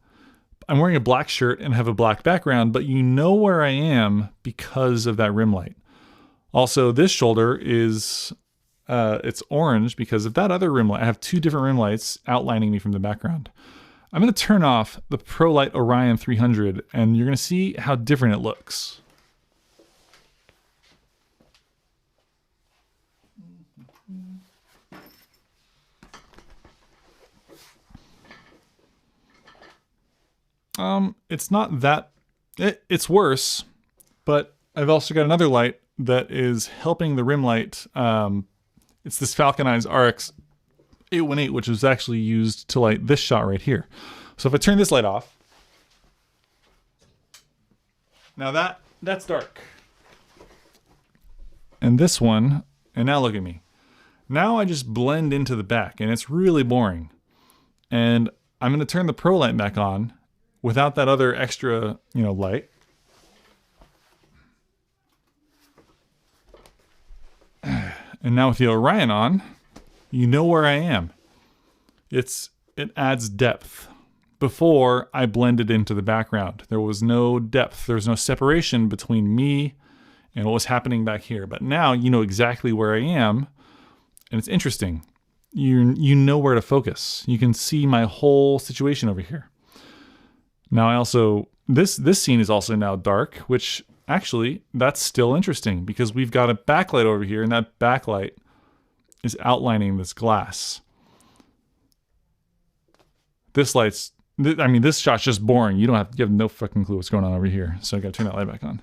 I'm wearing a black shirt and have a black background, but you know where I am because of that rim light. Also, this shoulder is, it's orange because of that other rim light. I have 2 different rim lights outlining me from the background. I'm going to turn off the ProLight Orion 300, and you're going to see how different it looks. It's not that... It's worse, but I've also got another light that is helping the rim light. It's this Falcon Eyes RX 818, which was actually used to light this shot right here. So if I turn this light off, now that's dark. And this one, and now look at me. Now I just blend into the back, and it's really boring. And I'm going to turn the Pro light back on without that other extra, light. And now with the Orion on, you know where I am. It adds depth. before I blended into the background. There was no depth. There was no separation between me and what was happening back here. But now you know exactly where I am, and it's interesting. You know where to focus. You can see my whole situation over here. Now I also, this scene is also now dark, which actually that's still interesting because we've got a backlight over here, and that backlight is outlining this glass. This shot's just boring. You have no fucking clue what's going on over here. So I gotta turn that light back on.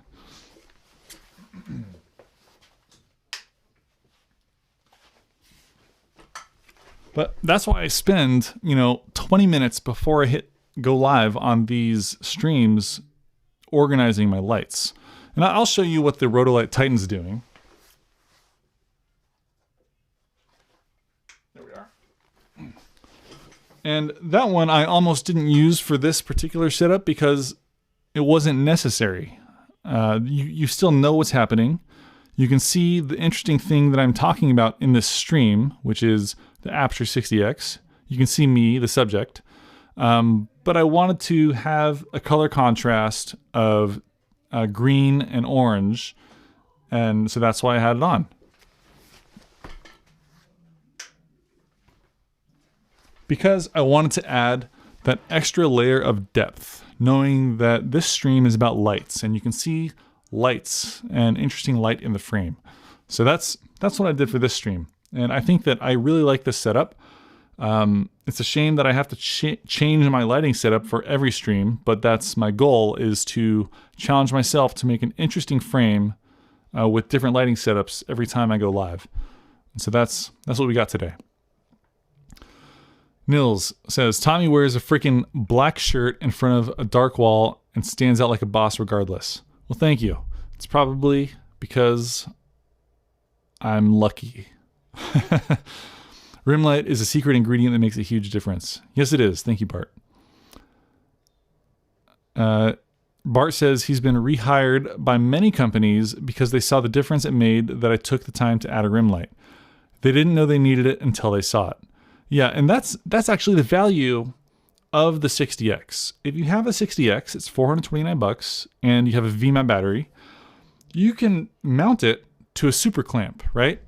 But that's why I spend, 20 minutes before I hit go live on these streams organizing my lights. And I'll show you what the Rotolight Titan's doing. There we are. And that one I almost didn't use for this particular setup because it wasn't necessary. You still know what's happening. You can see the interesting thing that I'm talking about in this stream, which is the Aputure 60X. You can see me, the subject. But I wanted to have a color contrast of green and orange. And so that's why I had it on. Because I wanted to add that extra layer of depth, knowing that this stream is about lights, and you can see lights and interesting light in the frame. So that's what I did for this stream. And I think that I really like this setup. It's a shame that I have to change my lighting setup for every stream, but that's my goal, is to challenge myself to make an interesting frame with different lighting setups every time I go live. And so that's what we got today. Nils says, Tommy wears a freaking black shirt in front of a dark wall and stands out like a boss regardless. Well, thank you. It's probably because I'm lucky. Rim light is a secret ingredient that makes a huge difference. Yes, it is. Thank you, Bart. Bart says he's been rehired by many companies because they saw the difference it made that I took the time to add a rim light. They didn't know they needed it until they saw it. Yeah, and that's actually the value of the 60X. If you have a 60X, it's $429, and you have a VMAT battery, you can mount it to a super clamp, right?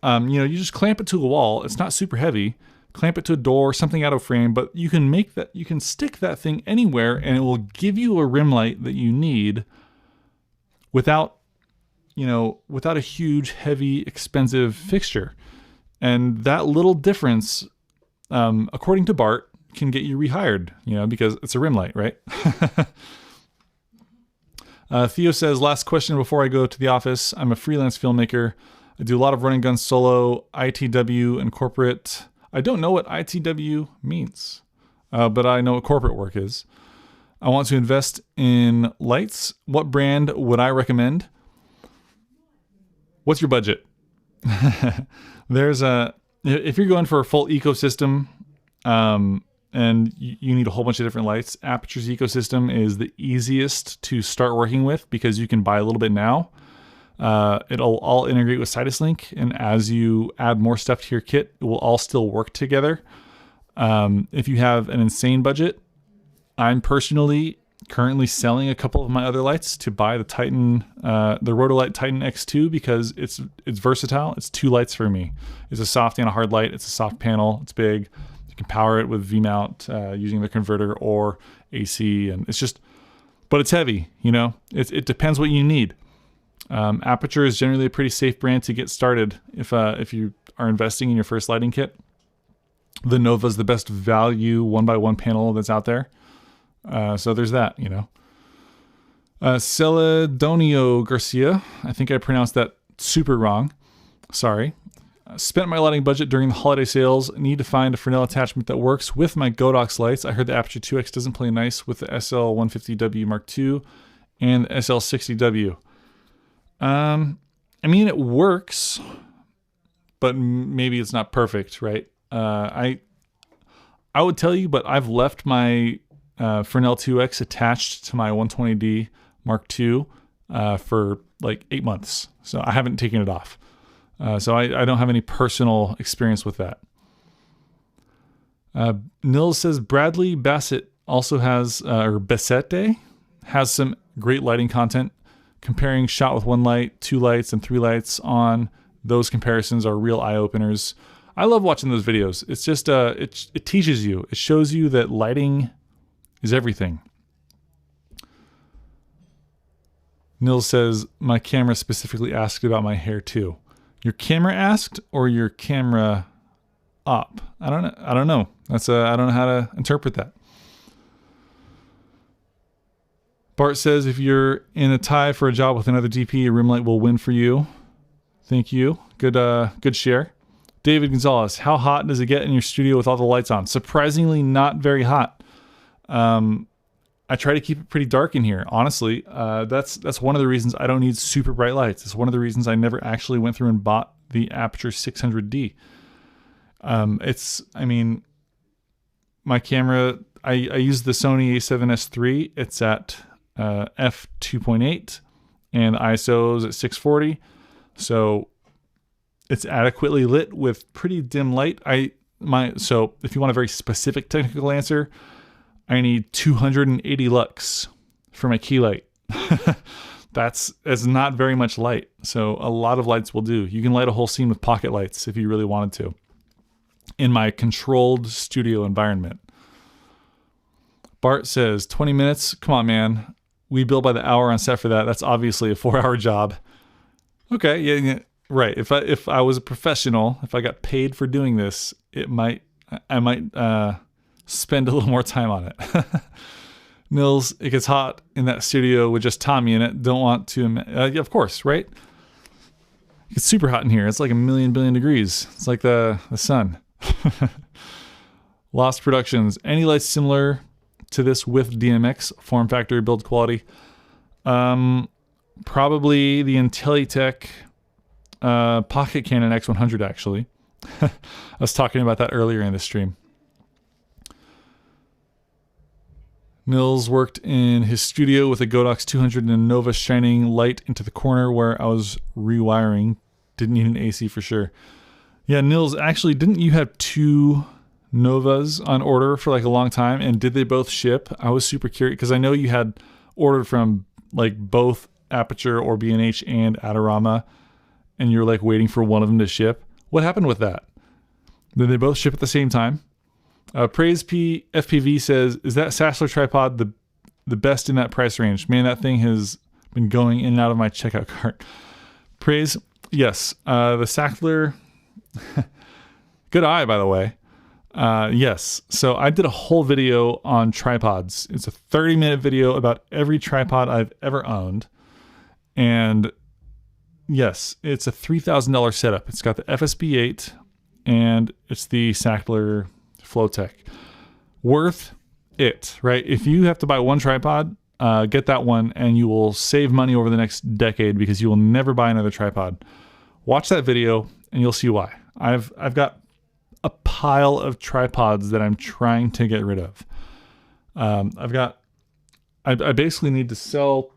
You just clamp it to a wall. It's not super heavy. Clamp it to a door, something out of frame, but you can stick that thing anywhere, and it will give you a rim light that you need without a huge, heavy, expensive fixture. And that little difference, according to Bart, can get you rehired, because it's a rim light, right? Theo says, last question before I go to the office. I'm a freelance filmmaker. I do a lot of run and gun solo, ITW, and corporate. I don't know what ITW means, but I know what corporate work is. I want to invest in lights. What brand would I recommend? What's your budget? If you're going for a full ecosystem, and you need a whole bunch of different lights, Aputure's ecosystem is the easiest to start working with because you can buy a little bit now. It'll all integrate with Cytoslink, and as you add more stuff to your kit, it will all still work together. If you have an insane budget, I'm personally currently selling a couple of my other lights to buy the Titan, the Rotolight Titan X2, because it's versatile. It's two lights for me. It's a soft and a hard light. It's a soft panel. It's big. You can power it with V-mount using the converter or AC, and but it's heavy. It depends what you need. Aputure is generally a pretty safe brand to get started if you are investing in your first lighting kit. The Nova is the best value 1x1 panel that's out there. So there's that, Celedonio Garcia, I think I pronounced that super wrong. Sorry. Spent my lighting budget during the holiday sales. Need to find a Fresnel attachment that works with my Godox lights. I heard the Aputure 2X doesn't play nice with the SL150W Mark II and the SL60W. It works, but maybe it's not perfect, right? I would tell you, but I've left my Fresnel 2X attached to my 120D Mark II for like 8 months. So I haven't taken it off. So I don't have any personal experience with that. Nils says, Bradley Bassett also has, or Besete has some great lighting content. Comparing shot with 1 light, 2 lights, and 3 lights on. Those comparisons are real eye-openers. I love watching those videos. It's just, it teaches you. It shows you that lighting is everything. Nils says, my camera specifically asked about my hair too. Your camera asked or your camera op? I don't know. I don't know how to interpret that. Bart says, if you're in a tie for a job with another DP, a rim light will win for you. Thank you. Good share. David Gonzalez, how hot does it get in your studio with all the lights on? Surprisingly, not very hot. I try to keep it pretty dark in here. Honestly, that's one of the reasons I don't need super bright lights. It's one of the reasons I never actually went through and bought the Aputure 600D. My camera, I use the Sony a7S III. It's at f2.8 and ISO's at 640. So it's adequately lit with pretty dim light. So if you want a very specific technical answer, I need 280 lux for my key light. That's not very much light. So a lot of lights will do. You can light a whole scene with pocket lights if you really wanted to in my controlled studio environment. Bart says, 20 minutes? Come on, man. We bill by the hour on set for that. That's obviously a 4-hour job. Okay, yeah, right. If I was a professional, if I got paid for doing this, I might spend a little more time on it. Nils, it gets hot in that studio with just Tommy in it. Don't want to, yeah, of course, right? It's super hot in here. It's like 1 billion degrees. It's like the sun. Lost Productions. Any lights similar to this with DMX form factor build quality? Probably the Intelitech Pocket Canon X100 actually. I was talking about that earlier in the stream. Nils worked in his studio with a Godox 200 and a Nova shining light into the corner where I was rewiring. Didn't need an AC for sure. Yeah, Nils, actually, didn't you have 2 Novas on order for like a long time? And did they both ship? I was super curious because I know you had ordered from like both Aputure or B&H and Adorama, and you're like waiting for one of them to ship. What happened with that? Did they both ship at the same time? Praise FPV says, is that Sassler tripod the best in that price range? Man, that thing has been going in and out of my checkout cart. Praise, yes. The Sassler, good eye, by the way. Yes. So I did a whole video on tripods. It's a 30-minute video about every tripod I've ever owned. And yes, it's a $3,000 setup. It's got the FSB8 and it's the Sassler Flowtech. Worth it, right? If you have to buy one tripod, get that one and you will save money over the next decade because you will never buy another tripod. Watch that video and you'll see why. I've got a pile of tripods that I'm trying to get rid of. I basically need to sell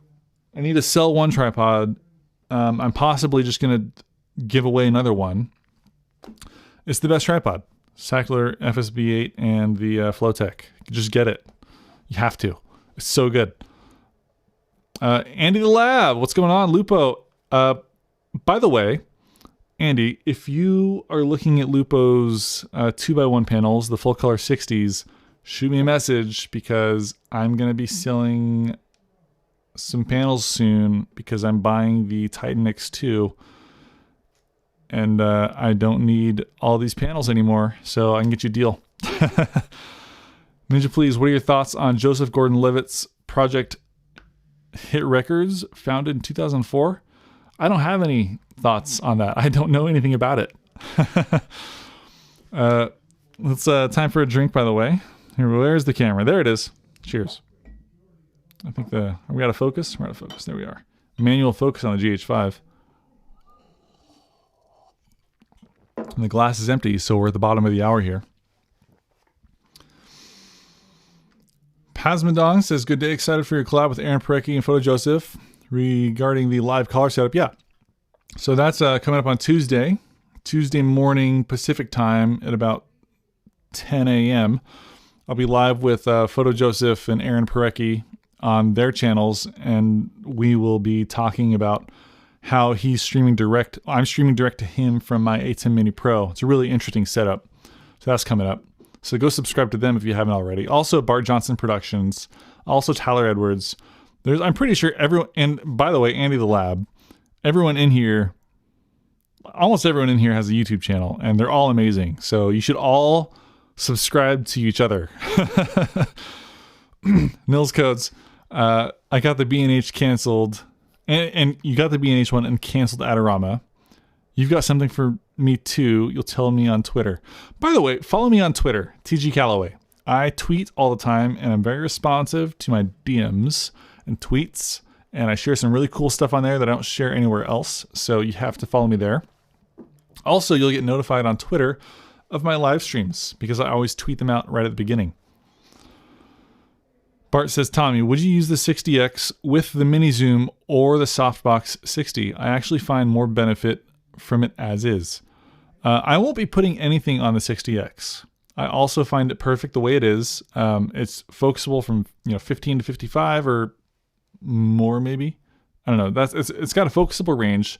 one tripod. I'm possibly just going to give away another one. It's the best tripod. Sassler FSB8 and the Flowtech. Just get it. You have to. It's so good. Andy the Lab, what's going on? Lupo. By the way, Andy, if you are looking at Lupo's 2x1 panels, the full color 60s, shoot me a message because I'm going to be selling some panels soon because I'm buying the Titan X2. And I don't need all these panels anymore, so I can get you a deal. Ninja, please, what are your thoughts on Joseph Gordon-Levitt's project Hit Records, founded in 2004? I don't have any thoughts on that. I don't know anything about it. It's time for a drink, by the way. Here, where's the camera? There it is. Cheers. I think are we out of focus? We're out of focus. There we are. Manual focus on the GH5. And the glass is empty, so we're at the bottom of the hour here. Pasmadong says, good day, excited for your collab with Aaron Parecki and Photo Joseph regarding the live collar setup. Yeah. So that's coming up on Tuesday morning Pacific time at about 10 a.m. I'll be live with Photo Joseph and Aaron Parecki on their channels, and we will be talking about how he's streaming direct. I'm streaming direct to him from my A10 Mini Pro. It's a really interesting setup. So that's coming up. So go subscribe to them if you haven't already. Also, Bart Johnson Productions. Also, Tyler Edwards. I'm pretty sure everyone, and by the way, Andy the Lab, almost everyone in here has a YouTube channel, and they're all amazing. So you should all subscribe to each other. Nils Codes. I got the B&H canceled, and you got the B&H one and canceled Adorama. You've got something for me too. You'll tell me on Twitter. By the way, follow me on Twitter, TG Calloway. I tweet all the time, and I'm very responsive to my DMs and tweets, and I share some really cool stuff on there that I don't share anywhere else, so you have to follow me there. Also, you'll get notified on Twitter of my live streams, because I always tweet them out right at the beginning. Bart says, Tommy, would you use the 60X with the mini zoom or the softbox 60? I actually find more benefit from it as is. I won't be putting anything on the 60X. I also find it perfect the way it is. It's focusable from 15 to 55 or more, maybe. I don't know. It's got a focusable range.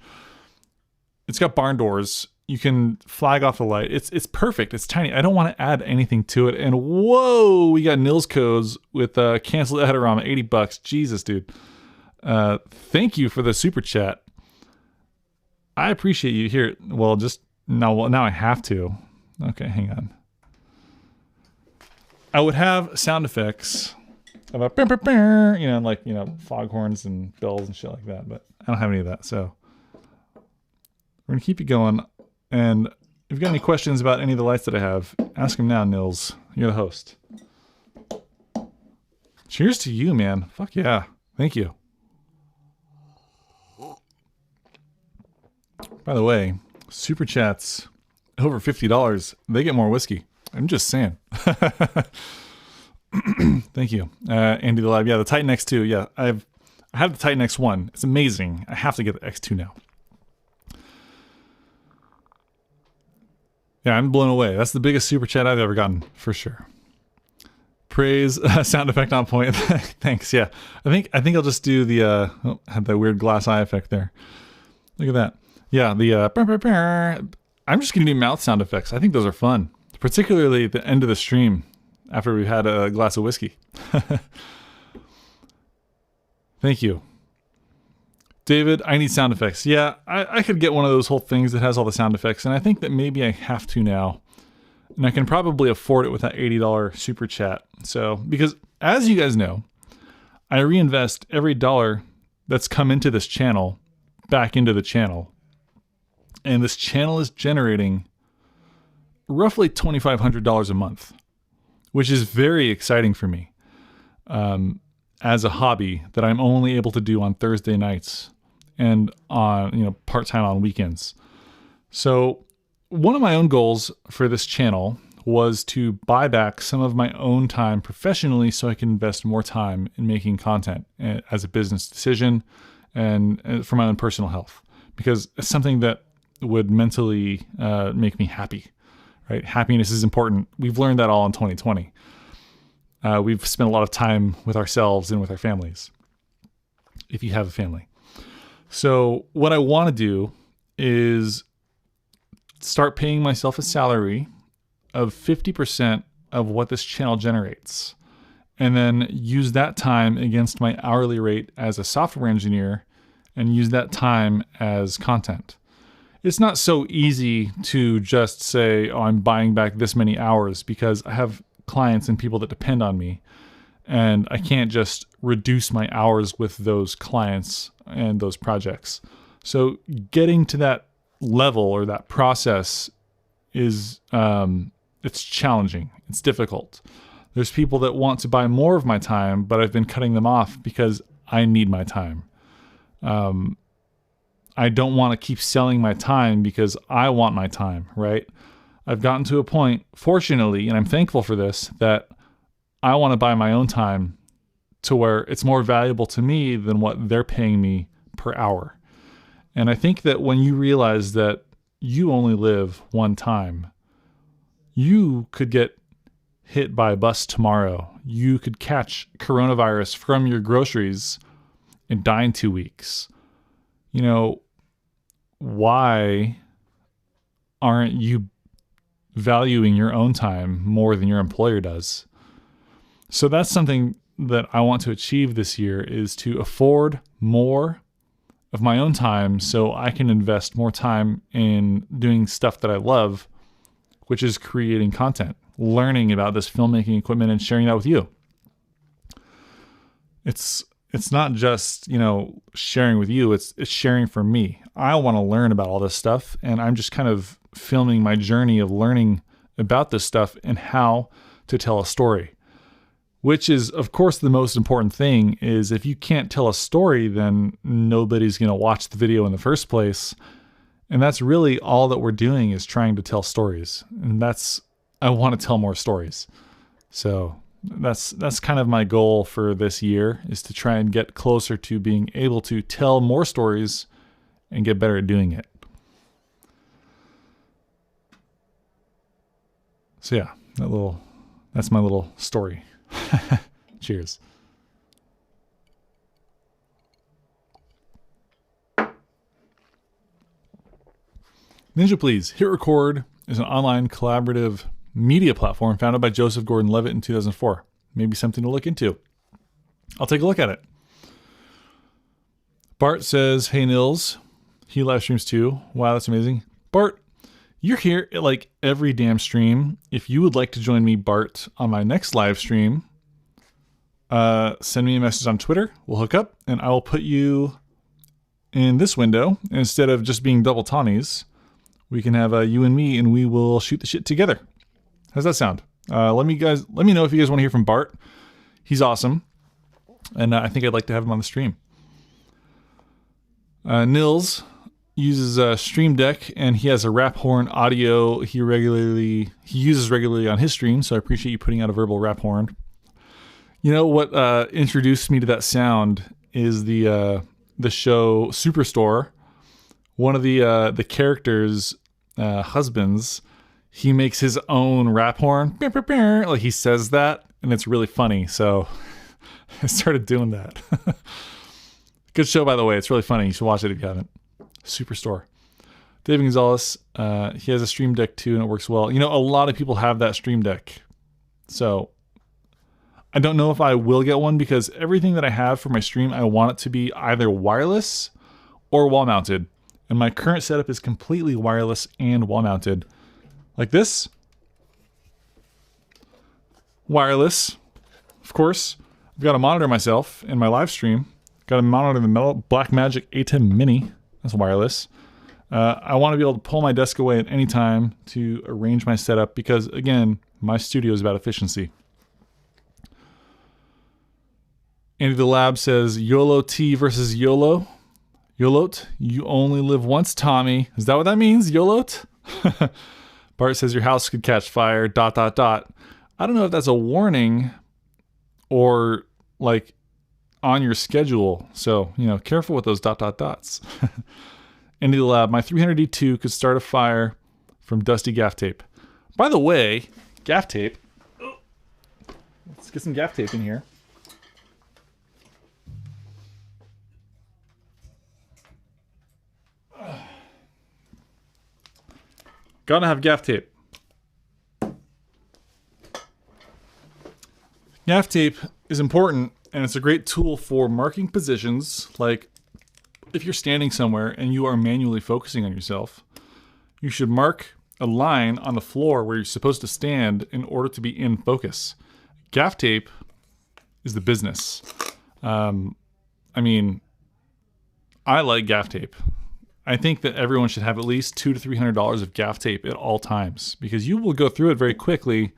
It's got barn doors. You can flag off the light. It's perfect. It's tiny. I don't want to add anything to it. And whoa, we got Nils Codes with canceled Adorama, $80. Jesus, dude. Thank you for the super chat. I appreciate you here. Well, just now I have to. Okay, hang on. I would have sound effects of a foghorns and bells and shit like that, but I don't have any of that. So we're gonna keep it going. And if you've got any questions about any of the lights that I have, ask them now, Nils. You're the host. Cheers to you, man. Fuck yeah. Thank you. By the way, super chats over $50, they get more whiskey. I'm just saying. Thank you. Andy the Lab. Yeah, the Titan X2. Yeah, I have the Titan X1. It's amazing. I have to get the X2 now. Yeah, I'm blown away. That's the biggest super chat I've ever gotten, for sure. Praise, sound effect on point. Thanks. Yeah, I think I'll just do the had that weird glass eye effect there. Look at that. Yeah, the I'm just gonna do mouth sound effects. I think those are fun, particularly at the end of the stream after we've had a glass of whiskey. Thank you. David, I need sound effects. Yeah, I could get one of those whole things that has all the sound effects, and I think that maybe I have to now. And I can probably afford it with that $80 super chat. So, because as you guys know, I reinvest every dollar that's come into this channel back into the channel. And this channel is generating roughly $2,500 a month, which is very exciting for me as a hobby that I'm only able to do on Thursday nights and on part-time on weekends. So one of my own goals for this channel was to buy back some of my own time professionally so I can invest more time in making content as a business decision and for my own personal health, because it's something that would mentally make me happy, right? Happiness is important. We've learned that all in 2020. We've spent a lot of time with ourselves and with our families, if you have a family. So what I want to do is start paying myself a salary of 50% of what this channel generates, and then use that time against my hourly rate as a software engineer and use that time as content. It's not so easy to just say, oh, I'm buying back this many hours, because I have clients and people that depend on me, and I can't just reduce my hours with those clients and those projects. So getting to that level or that process is it's challenging. It's difficult. There's people that want to buy more of my time, but I've been cutting them off because I need my time. I don't want to keep selling my time because I want my time, right? I've gotten to a point, fortunately, and I'm thankful for this, that I want to buy my own time to where it's more valuable to me than what they're paying me per hour. And I think that when you realize that you only live one time, you could get hit by a bus tomorrow. You could catch coronavirus from your groceries and die in 2 weeks. You know, why aren't you valuing your own time more than your employer does? So that's something that I want to achieve this year, is to afford more of my own time so I can invest more time in doing stuff that I love, which is creating content, learning about this filmmaking equipment and sharing that with you. It's not just, sharing with you, it's sharing for me. I want to learn about all this stuff, and I'm just kind of filming my journey of learning about this stuff and how to tell a story. Which is, of course, the most important thing. Is if you can't tell a story, then nobody's going to watch the video in the first place. And that's really all that we're doing, is trying to tell stories. And I want to tell more stories. So that's kind of my goal for this year, is to try and get closer to being able to tell more stories and get better at doing it. So yeah, that's my little story. Cheers. Ninja Please Hit Record is an online collaborative media platform founded by Joseph Gordon-Levitt in 2004. Maybe something to look into. I'll take a look at it. Bart says, "Hey Nils." He live streams too. Wow, that's amazing. Bart, you're here at like every damn stream. If you would like to join me, Bart, on my next live stream, send me a message on Twitter. We'll hook up, and I will put you in this window. Instead of just being double Tonnies, we can have you and me, and we will shoot the shit together. How's that sound? Let me know if you guys want to hear from Bart. He's awesome, and I think I'd like to have him on the stream. Nils uses Stream Deck, and he has a rap horn audio he uses regularly on his stream, so I appreciate you putting out a verbal rap horn. You know what introduced me to that sound is the show Superstore. One of the characters' husbands, he makes his own rap horn. Like he says that, and it's really funny. So I started doing that. Good show, by the way. It's really funny. You should watch it if you haven't. Superstore. David Gonzalez, he has a Stream Deck too, and it works well. A lot of people have that Stream Deck. So I don't know if I will get one, because everything that I have for my stream, I want it to be either wireless or wall mounted. And my current setup is completely wireless and wall mounted. Like this. Wireless. Of course. I've got to monitor myself in my live stream. Got to monitor the Blackmagic A10 Mini. That's wireless. I want to be able to pull my desk away at any time to arrange my setup, because, again, my studio is about efficiency. Andy the Lab says, YOLO T versus YOLO. YOLOT, you only live once, Tommy. Is that what that means, YOLOT? Bart says, your house could catch fire, ... I don't know if that's a warning or, like, on your schedule. So, careful with those ... Andy the Lab, my 300D2 could start a fire from dusty gaff tape. By the way, gaff tape. Let's get some gaff tape in here. Gotta have gaff tape. Gaff tape is important, and it's a great tool for marking positions. Like if you're standing somewhere and you are manually focusing on yourself, you should mark a line on the floor where you're supposed to stand in order to be in focus. Gaff tape is the business. I like gaff tape. I think that everyone should have at least $200 to $300 of gaff tape at all times, because you will go through it very quickly,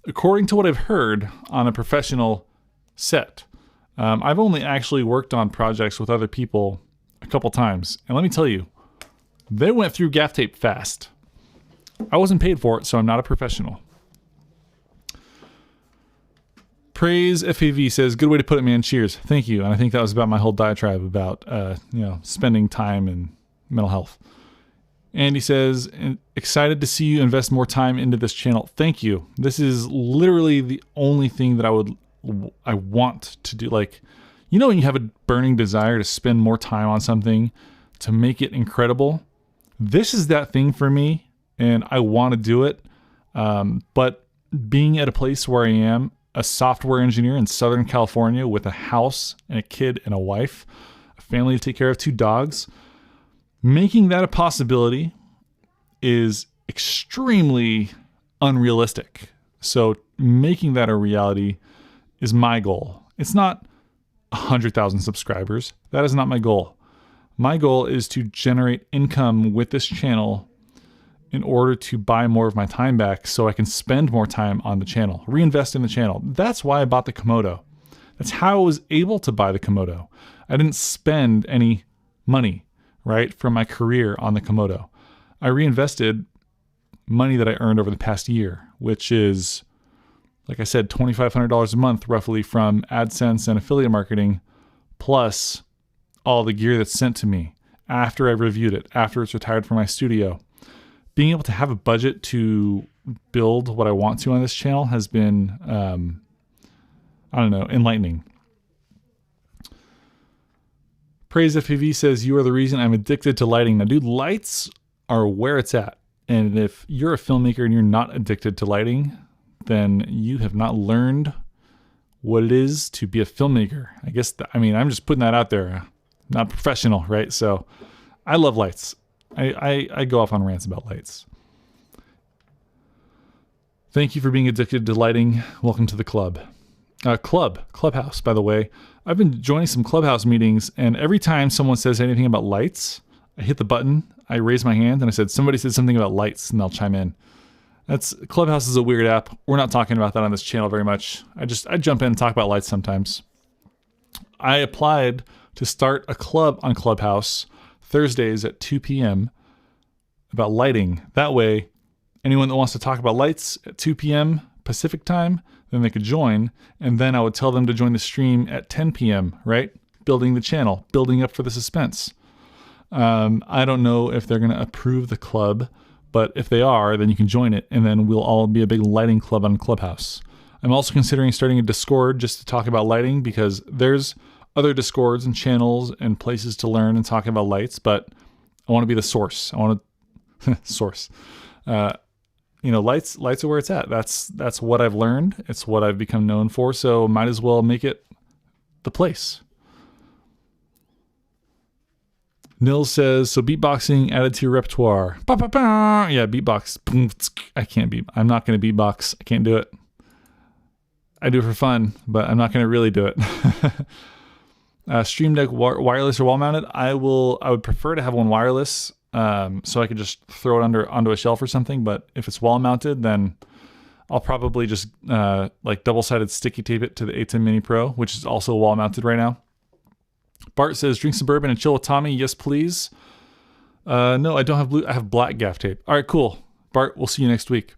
according to what I've heard, on a professional set. I've only actually worked on projects with other people a couple times, and let me tell you, they went through gaff tape fast. I wasn't paid for it, so I'm not a professional. Praise FAV says, good way to put it, man. Cheers. Thank you. And I think that was about my whole diatribe about, spending time and mental health. And he says, excited to see you invest more time into this channel. Thank you. This is literally the only thing that I want to do. Like, you know, when you have a burning desire to spend more time on something to make it incredible, this is that thing for me, and I want to do it. But being at a place where I am, a software engineer in Southern California with a house and a kid and a wife, a family to take care of, 2 dogs, making that a possibility is extremely unrealistic. So making that a reality is my goal. It's not 100,000 subscribers. That is not my goal. My goal is to generate income with this channel in order to buy more of my time back so I can spend more time on the channel, reinvest in the channel. That's why I bought the Komodo. That's how I was able to buy the Komodo. I didn't spend any money, right, from my career on the Komodo. I reinvested money that I earned over the past year, which is, like I said, $2,500 a month roughly from AdSense and affiliate marketing, plus all the gear that's sent to me after I reviewed it, after it's retired from my studio. Being able to have a budget to build what I want to on this channel has been, enlightening. Praise FPV says, you are the reason I'm addicted to lighting. Now, dude, lights are where it's at. And if you're a filmmaker and you're not addicted to lighting, then you have not learned what it is to be a filmmaker. I guess, I'm just putting that out there. Not professional, right? So I love lights. I go off on rants about lights. Thank you for being addicted to lighting. Welcome to the club. Clubhouse, by the way. I've been joining some Clubhouse meetings, and every time someone says anything about lights, I hit the button, I raise my hand, and I said, somebody said something about lights, and they'll chime in. Clubhouse is a weird app. We're not talking about that on this channel very much. I jump in and talk about lights sometimes. I applied to start a club on Clubhouse Thursdays at 2 p.m. about lighting. That way, anyone that wants to talk about lights at 2 p.m. Pacific time, then they could join, and then I would tell them to join the stream at 10 p.m., right? Building the channel, building up for the suspense. I don't know if they're going to approve the club, but if they are, then you can join it, and then we'll all be a big lighting club on Clubhouse. I'm also considering starting a Discord just to talk about lighting, because there's other Discords and channels and places to learn and talk about lights, but I want to be the source. I want to source. Lights are where it's at. That's what I've learned. It's what I've become known for. So might as well make it the place. Nils says, so beatboxing added to your repertoire. Ba, ba, ba. Yeah, beatbox. I can't beat. I'm not going to beatbox. I can't do it. I do it for fun, but I'm not going to really do it. Stream Deck wireless or wall mounted. I would prefer to have one wireless, so I could just throw it onto a shelf or something. But if it's wall mounted, then I'll probably just double-sided sticky tape it to the A10 Mini Pro, which is also wall mounted right now. Bart says, drink some bourbon and chill with Tommy. Yes, please. No, I don't have blue. I have black gaff tape. All right, cool. Bart, we'll see you next week.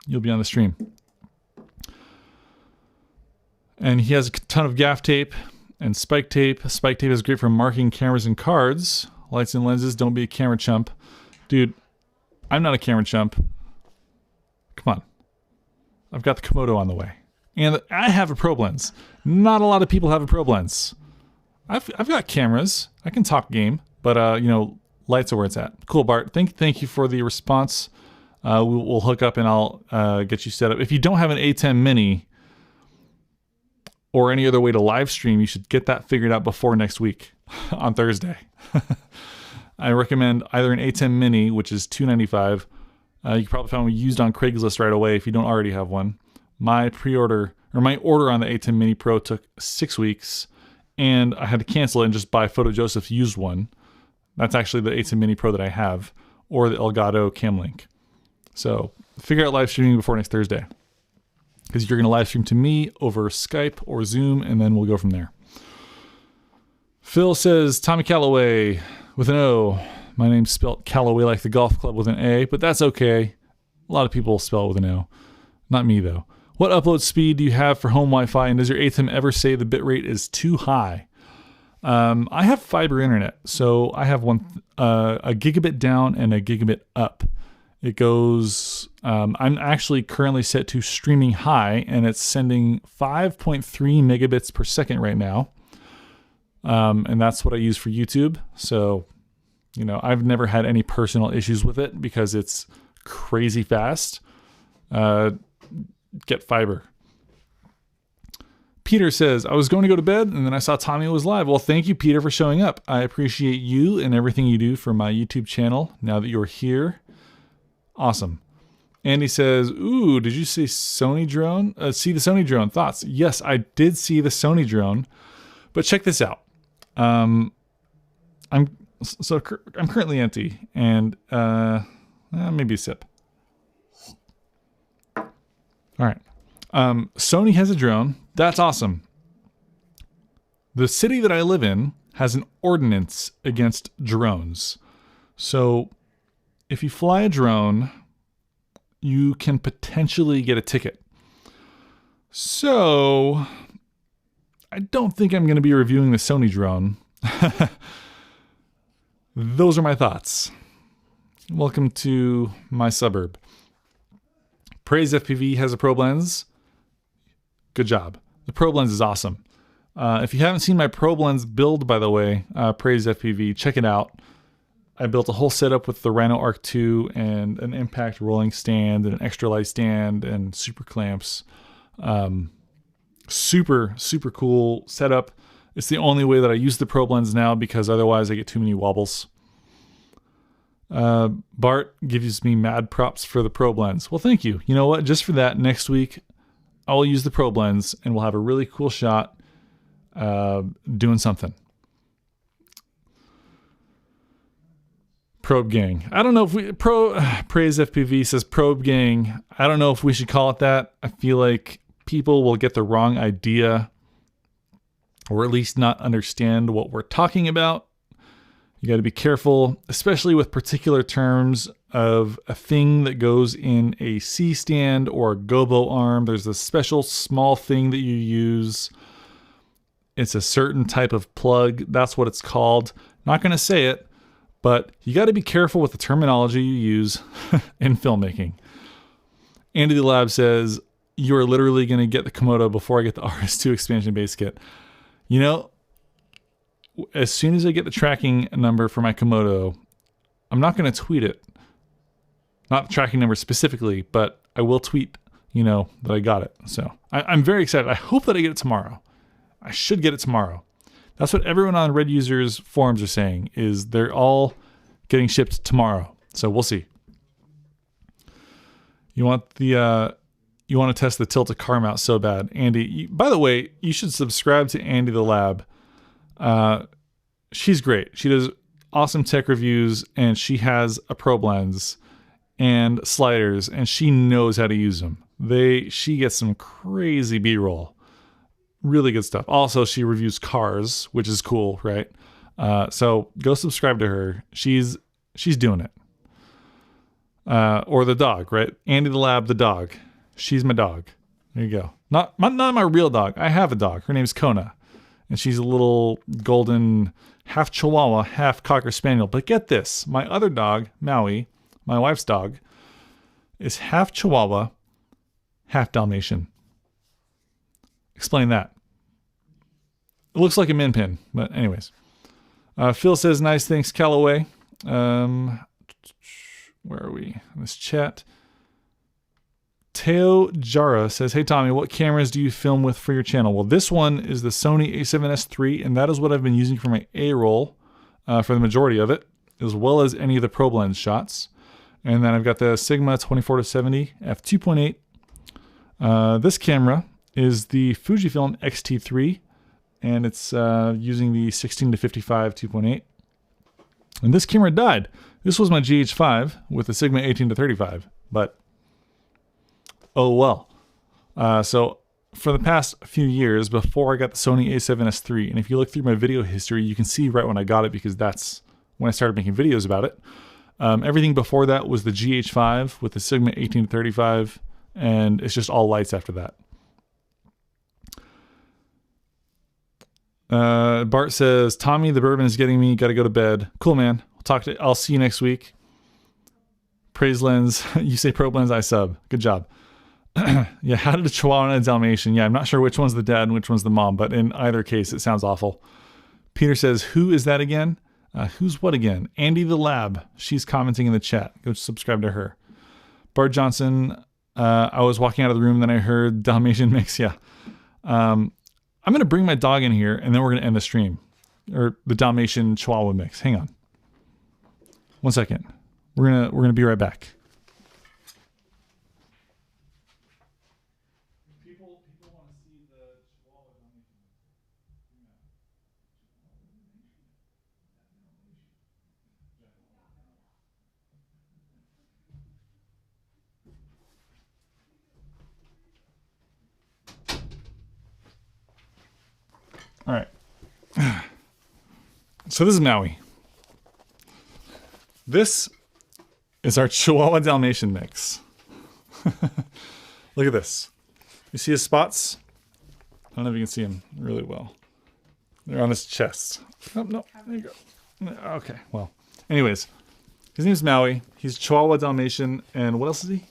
You'll be on the stream. And he has a ton of gaff tape and spike tape. Spike tape is great for marking cameras and cards. Lights and lenses. Don't be a camera chump. Dude, I'm not a camera chump. Come on. I've got the Komodo on the way. And I have a probe lens. Not a lot of people have a probe lens. I've got cameras. I can talk game. But, lights are where it's at. Cool, Bart. Thank you for the response. We'll hook up and I'll get you set up. If you don't have an A10 Mini or any other way to live stream, you should get that figured out before next week on Thursday. I recommend either an A10 Mini, which is $295. You can probably find one used on Craigslist right away if you don't already have one. My order on the A10 Mini Pro took 6 weeks, and I had to cancel it and just buy Photo Joseph's used one. That's actually the A10 Mini Pro that I have, or the Elgato Camlink. So figure out live streaming before next Thursday, because you're going to live stream to me over Skype or Zoom, and then we'll go from there. Phil says, Tommy Calloway with an O. My name's spelled Callaway like the golf club with an A, but that's okay. A lot of people spell it with an O. Not me, though. What upload speed do you have for home Wi-Fi, and does your ATEM ever say the bitrate is too high? I have fiber internet, so I have a gigabit down and a gigabit up. It goes, I'm actually currently set to streaming high, and it's sending 5.3 megabits per second right now. And that's what I use for YouTube. So, I've never had any personal issues with it because it's crazy fast. Get fiber. Peter says, I was going to go to bed and then I saw Tommy was live. Well, thank you, Peter, for showing up. I appreciate you and everything you do for my YouTube channel now that you're here. Awesome. Andy says, ooh, did you see Sony drone? See the Sony drone. Thoughts? Yes, I did see the Sony drone, but check this out. I'm currently empty and maybe a sip. All right. Sony has a drone. That's awesome. The city that I live in has an ordinance against drones. So if you fly a drone, you can potentially get a ticket. So I don't think I'm going to be reviewing the Sony drone. Those are my thoughts. Welcome to my suburb. Praise FPV has a probe lens. Good job. The probe lens is awesome. If you haven't seen my probe lens build, by the way, Praise FPV, check it out. I built a whole setup with the Rhino Arc 2 and an impact rolling stand and an extra light stand and super clamps. Super, super cool setup. It's the only way that I use the probe lens now because otherwise I get too many wobbles. Bart gives me mad props for the probe lens. Well, thank you. You know what? Just for that, next week I will use the probe lens and we'll have a really cool shot doing something. Probe gang. I don't know if Praise FPV says probe gang. I don't know if we should call it that. I feel like people will get the wrong idea or at least not understand what we're talking about. You got to be careful, especially with particular terms of a thing that goes in a C-stand or a gobo arm. There's a special small thing that you use. It's a certain type of plug. That's what it's called. Not going to say it, but you got to be careful with the terminology you use in filmmaking. Andy the Lab says, you're literally going to get the Komodo before I get the RS2 expansion base kit. As soon as I get the tracking number for my Komodo, I'm not going to tweet it. Not the tracking number specifically, but I will tweet, that I got it. So I'm very excited. I hope that I get it tomorrow. I should get it tomorrow. That's what everyone on Red Users forums are saying, is they're all getting shipped tomorrow. So we'll see. You want to test the tilt a car mount so bad. Andy, by the way, you should subscribe to Andy the Lab. She's great. She does awesome tech reviews and she has a probe lens and sliders and she knows how to use them. She gets some crazy B-roll. Really good stuff. Also, she reviews cars, which is cool, right? So go subscribe to her. She's doing it. Or the dog, right? Andy the Lab, the dog. She's my dog. There you go. Not my real dog. I have a dog. Her name's Kona. And she's a little golden half Chihuahua, half Cocker Spaniel. But get this. My other dog, Maui, my wife's dog, is half Chihuahua, half Dalmatian. Explain that. It looks like a min pin. But anyways. Phil says, nice, thanks, Callaway. Where are we in this chat? Teo Jara says, hey Tommy, what cameras do you film with for your channel? Well, this one is the Sony a7S III, and that is what I've been using for my A-roll for the majority of it, as well as any of the probe lens shots. And then I've got the Sigma 24-70 f2.8. This camera is the Fujifilm X-T3, and it's using the 16-55 2.8. And this camera died. This was my GH5 with the Sigma 18-35, but oh well. So for the past few years, before I got the Sony a7S III, and if you look through my video history, you can see right when I got it because that's when I started making videos about it. Everything before that was the GH5 with the Sigma 18-35, and it's just all lights after that. Bart says, Tommy, the bourbon is getting me. Got to go to bed. Cool, man. I'll see you next week. Praise Lens. You say Probe Lens, I sub. Good job. Yeah, how did a Chihuahua and a Dalmatian? Yeah, I'm not sure which one's the dad and which one's the mom, but in either case, it sounds awful. Peter says, who is that again? Who's what again? Andy the Lab. She's commenting in the chat. Go subscribe to her. Bart Johnson. I was walking out of the room, then I heard Dalmatian mix. Yeah. I'm going to bring my dog in here, and then we're going to end the stream. Or the Dalmatian Chihuahua mix. Hang on. 1 second. We're gonna be right back. People want to see the Chihuahua Dalmatian. All right. So this is Maui. This is our Chihuahua Dalmatian mix. Look at this. You see his spots? I don't know if you can see him really well. They're on his chest. Oh, no, there you go. Okay, well. Anyways, his name's Maui. He's Chihuahua Dalmatian. And what else is he?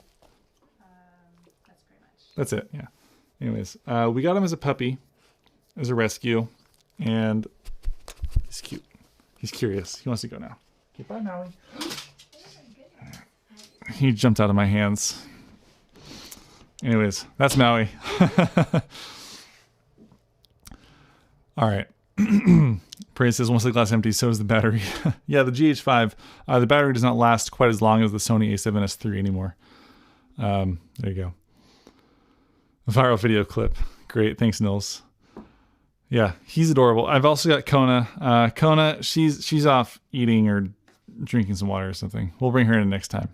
That's pretty much. That's it, yeah. Anyways, we got him as a puppy, as a rescue. And he's cute. He's curious. He wants to go now. Okay, bye, Maui. He jumped out of my hands. Anyways, that's Maui. All right. Praise says, once the glass empties, so is the battery. Yeah, the GH5, the battery does not last quite as long as the Sony a7S III anymore. There you go. Viral video clip. Great. Thanks, Nils. Yeah, he's adorable. I've also got Kona. Kona, she's off eating or drinking some water or something. We'll bring her in next time.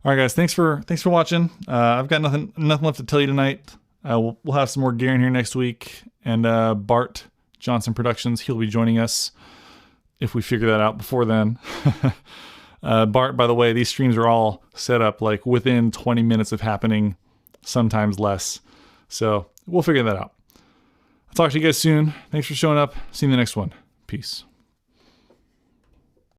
All right, guys. Thanks for watching. I've got nothing left to tell you tonight. We'll have some more gear in here next week, and Bart Johnson Productions, he'll be joining us if we figure that out before then. Bart, by the way, these streams are all set up like within 20 minutes of happening, sometimes less. So we'll figure that out. I'll talk to you guys soon. Thanks for showing up. See you in the next one. Peace.